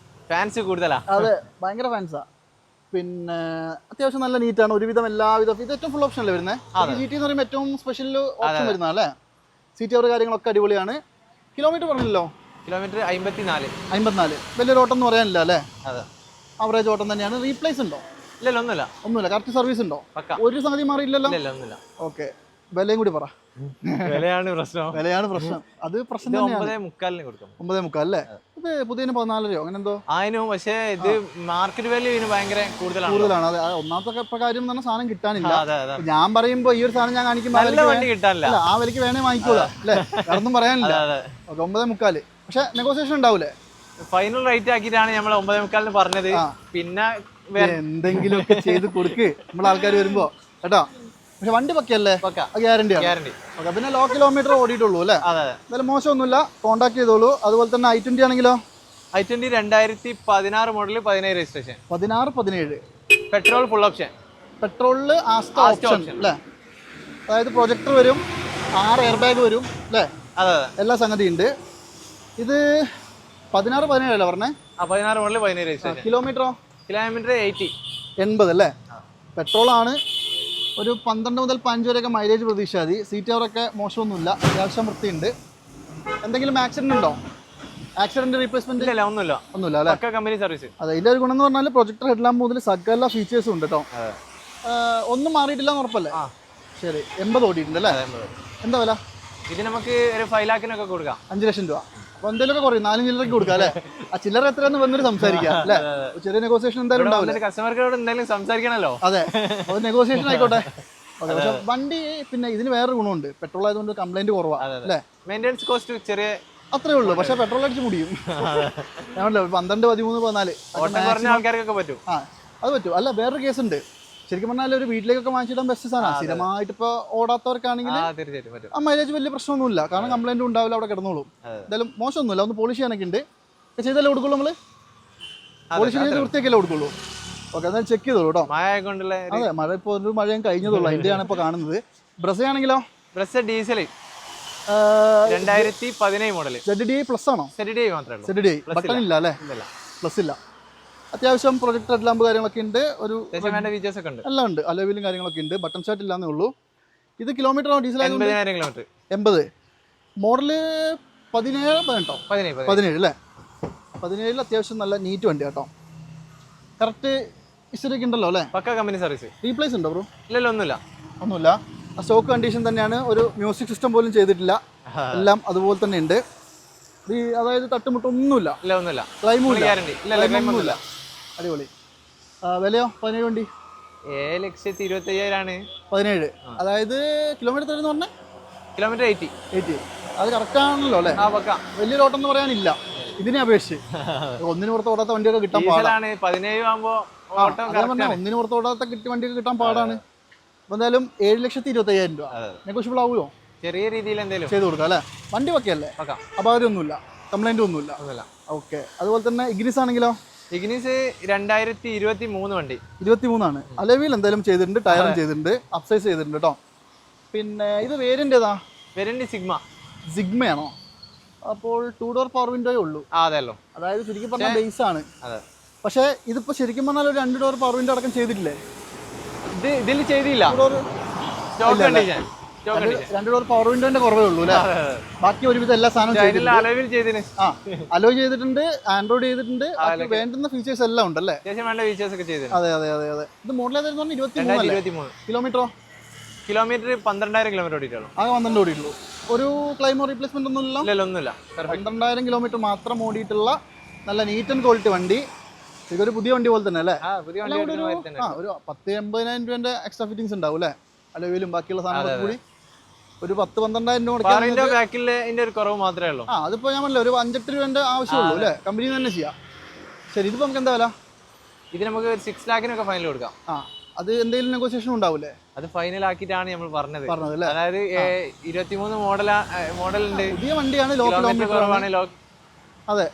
ഫാൻസ് കൂടുതലാ. അതെ, ഭയങ്കര ഫാൻസാ. പിന്നെ അത്യാവശ്യം നല്ല നീറ്റാണ്. ഒരുവിധം എല്ലാവിധം ഇത് ഏറ്റവും ഫുൾ ഓപ്ഷൻ അല്ലേ വരുന്നത്. GT എന്ന് പറയുമ്പോൾ ഏറ്റവും സ്പെഷ്യൽ ഓപ്ഷൻ വരുന്ന അല്ലേ. സീറ്റ് കവർ കാര്യങ്ങളൊക്കെ അടിപൊളിയാണ്. കിലോമീറ്റർ പറഞ്ഞല്ലോ, കിലോമീറ്റർ 54. വലിയൊരു ഓട്ടം എന്ന് പറയാനില്ല അല്ലേ. ആവറേജ് ഓട്ടം തന്നെയാണ്. റീപ്ലേസ് ഉണ്ടോ? ഇല്ല, ഒന്നുമില്ല. കറക്റ്റ് സർവീസ് ഉണ്ടോ? ഒരു സംഗതി മാറിയില്ലല്ലോ. ഓക്കെ, വിലയും കൂടി പറ. വിലയാണ് പ്രശ്നം. അത് പ്രശ്നം തന്നെയാണ്. 9.4 അല്ലേ. ഇത് പുതിയ 14 അങ്ങനെ എന്തോ ആയിനും. പക്ഷേ ഇത് മാർക്കറ്റ് വാല്യൂ ഇതിന് ഭയങ്കര കൂടുതലാണ്. അത് ഒന്നാമത്തെ കാര്യം എന്ന് പറഞ്ഞാൽ സാധനം കിട്ടാനില്ല. ഞാൻ പറയുമ്പോ ഈ ഒരു സാധനം ഞാൻ കാണിക്കുമ്പോൾ ആ വിലക്ക് വേണേ വാങ്ങിക്കൂല അല്ലേ. വേറൊന്നും പറയാനില്ല. 9.4. പക്ഷെ നെഗോസിയേഷൻ ഉണ്ടാവൂലേ? ഫൈനൽ റേറ്റ് ആക്കിയിട്ടാണ് നമ്മൾ 9.4 പറഞ്ഞത്. പിന്നെ എന്തെങ്കിലും ഒക്കെ ചെയ്ത് കൊടുക്ക് നമ്മളെ ആൾക്കാർ വരുമ്പോ കേട്ടോ. പക്ഷെ വണ്ടി പക്കല്ലേ, ഗ്യാരണ്ടി. പിന്നെ ലോ കിലോമീറ്റർ ഓടിയിട്ടുള്ളൂ അല്ലേ. എന്തായാലും മോശമൊന്നുമില്ല. കോൺടാക്ട് ചെയ്തോളൂ. അതുപോലെ തന്നെ i20 ആണെങ്കിലോ? i20 2016 മോഡൽ, 17 രജിസ്ട്രേഷൻ. 17 petrol full option. പെട്രോളില് ഓപ്ഷൻ അല്ലേ. അതായത് പ്രൊജക്ടർ വരും, 6 എയർ ബാഗ് വരും അല്ലേ. എല്ലാ സംഗതി ഉണ്ട്. ഇത് 16 അല്ലേ പറഞ്ഞേ? 16 മോഡൽ, 17 രജിസ്ട്രേഷൻ. കിലോമീറ്റർ 80 അല്ലേ. പെട്രോളാണ്. ഒരു 12 മുതൽ 15 വരെയൊക്കെ മൈലേജ് പ്രതീക്ഷ മതി. സീറ്റ് കവറൊക്കെ മോശമൊന്നുമില്ല, അത്യാവശ്യം വൃത്തിയുണ്ട്. എന്തെങ്കിലും ആക്സിഡന്റ് ഉണ്ടോ? ആക്സിഡന്റ് റീപ്ലേസ്മെന്റ് ഒന്നുമില്ല അല്ലേ. Company service. അതെ, ഇതിന്റെ ഒരു ഗുണം എന്ന് പറഞ്ഞാൽ പ്രൊജക്ടർ ഹെഡ്ലാമ്പ് മുതൽ സകല ഫീച്ചേഴ്സും ഉണ്ട് കേട്ടോ. ഒന്നും മാറിയിട്ടില്ല എന്ന് ഉറപ്പല്ലേ? ശരി. 80 ഓടിയിട്ടുണ്ട് അല്ലേ. എന്താ വില? ഇത് നമുക്ക് ഒരു 5 lakhിനൊക്കെ കൊടുക്കാം. 5 ലക്ഷം രൂപ. അപ്പൊ എന്തെങ്കിലുമൊക്കെ കുറയും. 4 ചില്ലറക്ക് കൊടുക്കാം അല്ലേ. ആ ചില്ലറ എത്രയാന്ന് വന്നിട്ട് സംസാരിക്കാം അല്ലേ. ചെറിയ നെഗോസിയേഷൻ എന്തായാലും ഉണ്ടാവില്ല. കസ്റ്റമർക്കോട് എന്തായാലും സംസാരിക്കണല്ലോ. അതെ, അത് നെഗോസിയേഷൻ ആയിക്കോട്ടെ. പക്ഷെ വണ്ടി പിന്നെ ഇതിന് വേറെ ഗുണമുണ്ട്. പെട്രോൾ ആയതുകൊണ്ട് കംപ്ലൈന്റ് കുറവാണ് അല്ലേ. മെയിൻ്റെനൻസ് കോസ്റ്റ് ചെറിയ അത്രേ ഉള്ളൂ. പക്ഷെ പെട്രോൾ അടിച്ച് മുടിയും. ഞാനല്ലോ 12, 13, 14 ആൾക്കാർക്കൊക്കെ പറ്റും. അത് പറ്റും. അല്ല, വേറൊരു കേസ് ഉണ്ട്. ശരിക്കും പറഞ്ഞാൽ ഒരു വീട്ടിലേക്കൊക്കെ വാങ്ങിച്ചിടാൻ ബെസ്റ്റ് സാധനമാണ്. സ്ഥിരമായിട്ട് ഇപ്പോൾ ഓടാത്തവർക്കാണെങ്കിൽ ആ മൈലേജ് വലിയ പ്രശ്നമൊന്നുമില്ല. കാരണം കംപ്ലൈൻറ്റും ഉണ്ടാവില്ല, അവിടെ കിടന്നോളും. എന്തായാലും മോശമൊന്നുമില്ല. ഒന്ന് പോളിഷ് ചെയ്യാനൊക്കെ ഉണ്ട്. ചെയ്തല്ലേ കൊടുക്കുള്ളൂ നമ്മൾ. പോളിഷ് ചെയ്ത് വൃത്തിയൊക്കെയല്ലേ കൊടുക്കുള്ളൂ. ഓക്കെ, എന്തായാലും ചെക്ക് ചെയ്തോളൂ കേട്ടോ. അതെ, മഴ ഇപ്പോൾ ഒരു മഴയും കഴിഞ്ഞതുള്ളൂ. അതിൻ്റെയാണ് ഇപ്പോൾ കാണുന്നത്. ബ്രസ ആണെങ്കിലോ? Brezza diesel 2017 model. ZDI plus ആണോ? ZDI ബട്ടൺ ഇല്ല അല്ലേ. പ്ലസ് ഇല്ല. അത്യാവശ്യം പ്രൊജക്ടർ ഹെഡ്ലാമ്പ് കാര്യങ്ങളൊക്കെ ഉണ്ട്. ഒരു എല്ലാം ഉണ്ട്. അലോവിലും കാര്യങ്ങളൊക്കെ ഉണ്ട്. ബട്ടൺ സ്റ്റാർട്ട് ഇല്ലാന്നേ ഉള്ളൂ. ഇത് കിലോമീറ്റർ ഡീസൽ 80. മോഡല് 17 അല്ലേ. 17 അത്യാവശ്യം നല്ല നീറ്റ് വണ്ടി കേട്ടോ. കറക്റ്റ് ഹിസ്റ്ററിയൊക്കെ ഉണ്ടല്ലോ അല്ലേ. പക്ക കമ്പനി സർവീസ്. റീപ്ലേസ് ഉണ്ടോ ബ്രോ? ഇല്ലല്ലോ, ഒന്നുമില്ല. സ്റ്റോക്ക് കണ്ടീഷൻ തന്നെയാണ്. ഒരു മ്യൂസിക് സിസ്റ്റം പോലും ചെയ്തിട്ടില്ല. എല്ലാം അതുപോലെ തന്നെ ഉണ്ട്. അതായത് തട്ടുമുട്ടൊന്നുമില്ല. ക്ലൈമുമില്ല. അടിപൊളി. വിലയോ? 17 വണ്ടി 7,25,000 17. അതായത് കിലോമീറ്റർ എന്ന് പറഞ്ഞാൽ കിലോമീറ്റർ 80. അത് കറക്റ്റ് ആണല്ലോ അല്ലേ. വലിയൊരു ഓട്ടം എന്ന് പറയാനില്ല ഇതിനെ അപേക്ഷിച്ച്. ഒന്നിന് പുറത്ത് ഓടാത്ത വണ്ടിയൊക്കെ കിട്ടാൻ പാടാണ്. 17 ഒന്നിന് പുറത്ത് ഓടാത്ത വണ്ടിയൊക്കെ കിട്ടാൻ പാടാണ്. അപ്പൊ എന്തായാലും 7,25,000 രൂപ നെഗോഷ്യബിൾ ആവുമോ? ചെറിയ രീതിയിൽ എന്തെങ്കിലും ചെയ്ത് കൊടുക്കാം അല്ലേ. വണ്ടി വെക്കല്ലേ, അപാകത ഒന്നുമില്ല, കംപ്ലൈന്റ് ഒന്നുമില്ല. ഓക്കെ. അതുപോലെ തന്നെ ഇഗ്നിസ് ആണെങ്കിലോ? ഇഗ്നിസ് 2023 വണ്ടി. 23 അലവിൽ എന്തായാലും ചെയ്തിട്ടുണ്ട്. ടയറും ചെയ്തിട്ടുണ്ട്. അപ്സൈസ് ചെയ്തിട്ടുണ്ട് കേട്ടോ. പിന്നെ ഇത് വേരിയന്റ് ഏതാ? വേരിയന്റ് സിഗ്മയാണോ? അപ്പോൾ 2 ഡോർ പവർ വിൻഡോയേ ഉള്ളൂ. അതെല്ലോ. അതായത് ശരിക്കും പറഞ്ഞാൽ ബേസ് ആണ്. പക്ഷേ ഇതിപ്പോ ശരിക്കും പറഞ്ഞാൽ ഒരു 2 ഡോർ പവർ വിൻഡോ അടക്കം ചെയ്തിട്ടില്ലേ? ഇതിൽ ചെയ്തില്ല. സ്റ്റോക്ക് കണ്ടീഷൻ രണ്ടുപേർ പവർ വിൻഡോന്റെ കുറവേ ഉള്ളൂ അല്ലേ? ബാക്കി ഒരുവിധം എല്ലാ സാധനവും ചെയ്തിട്ടുണ്ട്. അലോയിൽ ചെയ്തിന്. അലോ ചെയ്തിട്ടുണ്ട്, ആൻഡ്രോയിഡ് ചെയ്തിട്ടുണ്ട്, വേണ്ടുന്ന ഫീച്ചേഴ്സ് എല്ലാം ഉണ്ടല്ലേ? വേണ്ട ഫീച്ചേഴ്സ് ഒക്കെ ചെയ്തു. അതെ അതെ അതെ അതെ. ഇത് മോഡൽ ഏതായിരുന്നു? 23 കിലോമീറ്ററോ? Kilometre 12,000 kilometre ഓടിയിട്ടുള്ളൂ. ആകെ 12 ഓടിയിട്ടുള്ളൂ. ഒരു ക്ലൈമോ റീപ്ലേസ്മെന്റ് ഒന്നുമില്ല. 12,000 കിലോമീറ്റർ മാത്രം ഓടിയിട്ടുള്ള നല്ല നീറ്റ് ആൻഡ് ക്വാളിറ്റി വണ്ടി. ഇതൊരു പുതിയ വണ്ടി പോലെ തന്നെ അല്ലേ? ഒരു 10,000-80,000 രൂപന്റെ എക്സ്ട്രാ ഫിറ്റിംഗ്സ് ഉണ്ടാവും അല്ലേ? അലോയിലും ബാക്കിയുള്ള സാധനങ്ങൾ കൂടി ഒരു 10,000-12,000 രൂപ കുറവ് മാത്രമേ ഉള്ളൂ. അതിപ്പോ ഞാൻ പറഞ്ഞില്ല, ഒരു 5-8 രൂപന്റെ ആവശ്യമുള്ളൂ അല്ലേ? കമ്പനി തന്നെ ചെയ്യാം. ശരി, ഇതിപ്പോ നമുക്ക് എന്താ വില? ഇത് നമുക്ക് 6 lakhിനൊക്കെ ഫൈനൽ കൊടുക്കാം. അത് എന്തെങ്കിലും നെഗോസിയേഷൻ ഉണ്ടാവൂലേ? അത് ഫൈനൽ ആക്കിയിട്ടാണ് നമ്മൾ പറഞ്ഞത്. അതായത് 23 മോഡലുണ്ട്, പുതിയ വണ്ടിയാണ്, ലോ കിലോമീറ്റർ ആണ്. അതെ.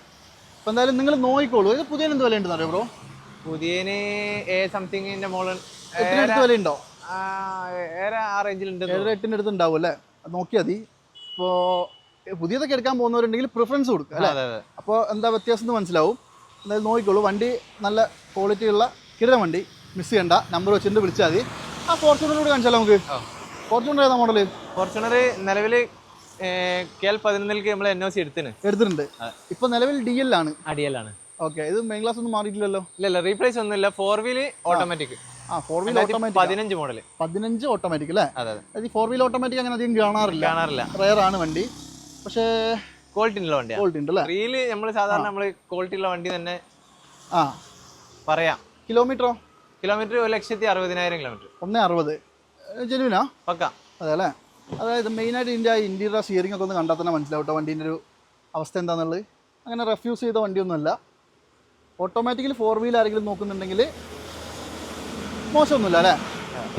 അപ്പൊ എന്തായാലും നിങ്ങൾ നോക്കിക്കോളൂ. ഇത് പുതിയ എന്ത് വില ഉണ്ടെന്ന് അറിയോ ബ്രോ? പുതിയന് സംതിങ്ങിന്റെ മോഡൽ വില ഉണ്ടോ? ആ റേഞ്ചിലുണ്ട്. 7-8 അടുത്ത് ഉണ്ടാവും അല്ലേ? നോക്കിയാൽ മതി. ഇപ്പോൾ പുതിയതൊക്കെ എടുക്കാൻ പോകുന്നവരുണ്ടെങ്കിൽ പ്രിഫറൻസ് കൊടുക്കുക അല്ലേ? അപ്പോൾ എന്താ വ്യത്യാസം എന്ന് മനസ്സിലാവും. എന്തായാലും നോക്കിക്കോളൂ. വണ്ടി നല്ല ക്വാളിറ്റി ഉള്ള കിടന്ന വണ്ടി, മിസ് ചെയ്യണ്ട. നമ്പർ വെച്ചിട്ട് വിളിച്ചാൽ മതി. ആ ഫോർച്യൂണറോട് കാണിച്ചാലോ നമുക്ക്? ഫോർച്യൂണർ ഏതാ മോഡല്? ഫോർച്യൂണർ നിലവിൽ KL11 നമ്മൾ NOC എടുത്തിട്ടുണ്ട്. ഇപ്പൊ നിലവിൽ DL ആണ്. ഓക്കെ. ഇത് മെയിൻ ക്ലാസ് ഒന്നും മാറിയിട്ടില്ലല്ലോ? ഇല്ല, റീപ്ലേസ് ഒന്നുമില്ല. 4 wheel automatic. 4 wheel automatic 15 model. 15 automatic അല്ലേ? ഈ 4 വീൽ ഓട്ടോമാറ്റിക് അങ്ങനെ അധികം കാണാറില്ല. റയർ ആണ് വണ്ടി. പക്ഷേ ക്വാളിറ്റി ഉള്ള വണ്ടിയാണ്. ക്വാളിറ്റി ഉണ്ട് അല്ലേ? റീല് നമ്മൾ സാധാരണ ക്വാളിറ്റി ഉള്ള വണ്ടി തന്നെ പറയാം. കിലോമീറ്ററോ? Kilometre 1,60,000 kilometre. 1,60 ജെനുവിനാ? പക്ക. അതെ അല്ലേ? അതായത് മെയിനായിട്ട് ഇതിൻ്റെ ഇന്റീരിയർ സ്റ്റിയറിംഗ് ഒക്കെ ഒന്ന് കണ്ടാൽ തന്നെ മനസ്സിലാവും കേട്ടോ വണ്ടീൻ്റെ ഒരു അവസ്ഥ എന്താണെന്നുള്ളത്. അങ്ങനെ റെഫ്യൂസ് ചെയ്ത വണ്ടിയൊന്നുമല്ല. ഓട്ടോമാറ്റിക്കലി 4 വീൽ ആരെങ്കിലും നോക്കുന്നുണ്ടെങ്കിൽ മോശമൊന്നുമില്ല അല്ലേ?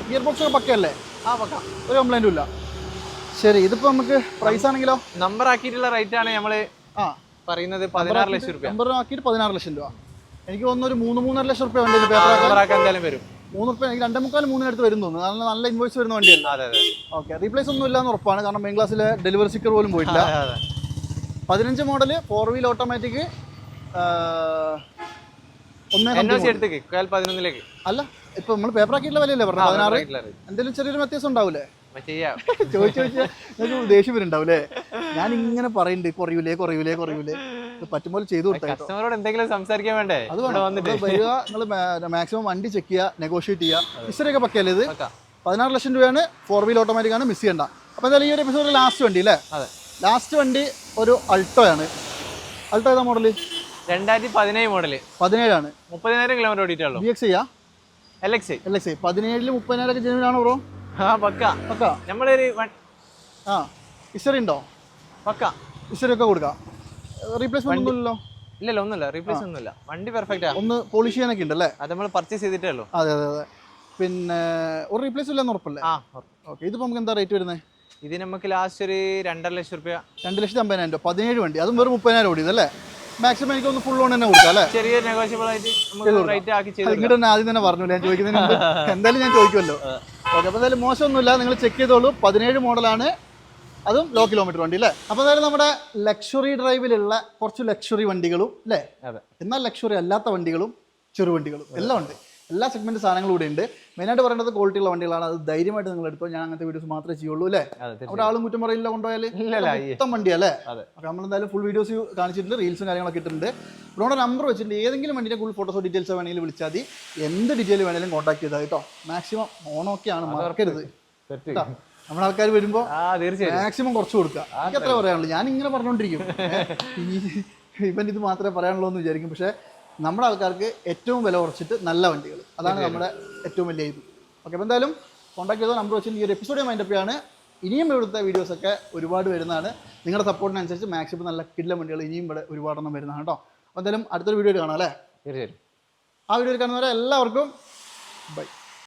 ഗിയർ ബോക്സ് ഒക്കെ പക്കയല്ലേ? പക്ക, ഒരു കംപ്ലൈൻറ്റും ഇല്ല. ശരി, ഇതിപ്പോൾ നമുക്ക് പ്രൈസ് ആണെങ്കിലോ? നമ്പർ ആക്കിയിട്ടുള്ള റേറ്റ് ആണ് നമ്മൾ പറയുന്നത് 16 ലക്ഷം രൂപ. നമ്പർ ആക്കിയിട്ട് 16 ലക്ഷം രൂപ. എനിക്ക് തോന്നുന്നു ഒരു 3-3.5 ലക്ഷം രൂപ വണ്ടി പേപ്പർ എന്തായാലും വരും. 3 റുപ്യ, എനിക്ക് 2.25-3 അടുത്ത് വരും തോന്നുന്നു. നല്ല ഇൻവോയ്സ് വരുന്ന വണ്ടിയല്ല. ഓക്കെ. റീപ്ലേസ് ഒന്നും ഇല്ലാന്ന് ഉറപ്പാണ്, കാരണം മെയിൻ ക്ലാസ്സിലെ ഡെലിവറി സ്റ്റിക്കർ പോലും പോയിട്ടില്ല. 15 മോഡല് 4 വീൽ ഓട്ടോമാറ്റിക്. അല്ല, ഇപ്പൊ നമ്മൾ പേപ്പർ ആക്കിയിട്ടുള്ള വിലയല്ലേ പറഞ്ഞത്? 16. എന്തെങ്കിലും ചെറിയൊരു വ്യത്യാസം ഉണ്ടാവൂലേ? ചോദിച്ചു ദേഷ്യം വരുന്നുണ്ടാവൂലേ? ഞാൻ ഇങ്ങനെ പറയുന്നുണ്ട്, കുറയൂലേ പറ്റുമ്പോൾ ചെയ്തു കൊടുത്താൽ എന്തെങ്കിലും സംസാരിക്കാൻ വേണ്ടേ? അത് വരിക, നിങ്ങൾ മാക്സിമം വണ്ടി ചെക്ക് ചെയ്യുക, നെഗോഷിയേറ്റ് ചെയ്യുക. ഹിസ്റ്ററി ഒക്കെ പക്കല്ലേ? ഇത് 16 ലക്ഷം രൂപയാണ്. 4 വീൽ ഓട്ടോമാറ്റിക് ആണ്, മിസ് ചെയ്യണ്ട. അപ്പോൾ എന്തായാലും ഈ ഒരു എപ്പിസോഡിൽ ലാസ്റ്റ് വണ്ടി അല്ലേ? ലാസ്റ്റ് വണ്ടി ഒരു അൾട്ടോ ആണ്. അൾട്ടോ ഏതാ മോഡല്? 2017 മോഡല്. 17 ആണ്. 30,000 കിലോമീറ്റർ ഓടിയിട്ടുള്ളൂ. VX LXi 17 30,000 ജെനുവിനാണോ ബ്രോ? പക്ക. നമ്മളൊരു ഹിസ്റ്ററി ഉണ്ടോ? പക്ക. ഹിസ്റ്ററി ഒക്കെ കൊടുക്കാം. റീപ്ലേസ്മെന്റ് ഒന്നുമില്ലല്ലോ? ഇല്ലല്ലോ, ഒന്നുമില്ല. റീപ്ലേസ് ഒന്നുമില്ല. വണ്ടി പെർഫെക്റ്റ് ആണ്. ഒന്ന് പോളിഷ് ചെയ്യാനൊക്കെ ഉണ്ടല്ലേ? അത് നമ്മൾ പർച്ചേസ് ചെയ്തിട്ടേ ഉള്ളൂ. അതെ. പിന്നെ ഒരു റീപ്ലേസ് ഇല്ലെന്ന് ഉറപ്പല്ലേ? ഓക്കെ. ഇതിപ്പോൾ നമുക്ക് എന്താ റേറ്റ് വരുന്നത്? ഇത് നമുക്ക് ലാസ്റ്റ് ഒരു 2.5 ലക്ഷം രൂപ. 2,50,000 രൂപ. 17 വണ്ടി, അതും വെറും 30,000 ഓടിയതല്ലേ? മാക്സിമം എനിക്ക് ഒന്ന് ഫുൾ ഓൺ തന്നെ കൊടുക്കാം അല്ലേ? ചെറിയ നെഗോഷ്യബിൾ ആയിട്ട് റേറ്റ് ആക്കി ചെയ്തു. ഇങ്ങോട്ട് തന്നെ ആദ്യം തന്നെ പറഞ്ഞു, ഞാൻ ചോദിക്കുന്നതിന് മുമ്പ് എന്തായാലും ഞാൻ ചോദിക്കുമല്ലോ. ഓക്കെ. അപ്പോൾ എന്തായാലും മോശമൊന്നുമില്ല, നിങ്ങൾ ചെക്ക് ചെയ്തോളൂ. 17 മോഡലാണ്, അതും ലോ കിലോമീറ്റർ വണ്ടി അല്ലേ? അപ്പോൾ എന്തായാലും നമ്മുടെ ലക്ഷറി ഡ്രൈവിലുള്ള കുറച്ച് ലക്ഷറി വണ്ടികളും അല്ലേ, എന്നാൽ ലക്ഷറി അല്ലാത്ത വണ്ടികളും ചെറുവണ്ടികളും എല്ലാം ഉണ്ട്. എല്ലാ സെഗ്മെന്റ് സാധനങ്ങളും ഇവിടെ ഉണ്ട്. മെയിനായിട്ട് പറയേണ്ടത് ക്വാളിറ്റി ഉള്ള വണ്ടികളാണ്. അത് ധൈര്യമായിട്ട് നിങ്ങൾ എടുത്തോ. ഞാൻ അങ്ങനത്തെ വീഡിയോസ് മാത്രമേ ചെയ്യുള്ളൂ അല്ലേ? അവിടെ ആളും കുറ്റം പറയില്ല, കൊണ്ടുപോയാൽ മൊത്തം വണ്ടിയല്ലേ? അപ്പോൾ നമ്മളെന്തായാലും ഫുൾ വീഡിയോസ് കാണിച്ചിട്ടുണ്ട്, റീൽസും കാര്യങ്ങളൊക്കെ ഇട്ടിട്ടുണ്ട്. ഇവിടെ നമ്പർ വെച്ചിട്ടുണ്ട്. ഏതെങ്കിലും വണ്ടിയുടെ കൂടുതൽ ഫോട്ടോസോ ഡീറ്റെയിൽസോ വേണമെങ്കിൽ വിളിച്ചാൽ മതി. എന്ത് ഡീറ്റെയിൽ വേണമെങ്കിലും കോൺടാക്ട് ചെയ്താൽ കേട്ടോ. മാക്സിമം ഓണമൊക്കെയാണ്, മറക്കരുത്. നമ്മുടെ ആൾക്കാർ വരുമ്പോൾ മാക്സിമം കുറച്ച് കൊടുക്കുക. എനിക്ക് അത്ര പറയാനുള്ളൂ. ഞാൻ ഇങ്ങനെ പറഞ്ഞുകൊണ്ടിരിക്കും, ഇവൻ ഇത് മാത്രമേ പറയാനുള്ളൂ എന്ന് വിചാരിക്കും. പക്ഷേ നമ്മുടെ ആൾക്കാർക്ക് ഏറ്റവും വില കുറച്ചിട്ട് നല്ല വണ്ടികൾ, അതാണ് നമ്മുടെ ഏറ്റവും വലിയ ഇത്. ഓക്കെ. അപ്പോൾ എന്തായാലും കോൺടാക്ട് ചെയ്തോ. നമ്പർ വെച്ചിട്ട് ഈ ഒരു എപ്പിസോഡ് മൈൻഡപ്പാണ്. ഇനിയും ഇവിടുത്തെ വീഡിയോസൊക്കെ ഒരുപാട് വരുന്നതാണ്. നിങ്ങളുടെ സപ്പോർട്ടിനനുസരിച്ച് മാക്സിമം നല്ല കിടിലൻ വണ്ടികൾ ഇനിയും ഇവിടെ ഒരുപാടെണ്ണം വരുന്നതാണ് കേട്ടോ. അപ്പോൾ എന്തായാലും അടുത്തൊരു വീഡിയോ കാണാം അല്ലേ? തീർച്ചയായും. ആ വീഡിയോയിൽ കാണുന്നവരെ എല്ലാവർക്കും ബൈ.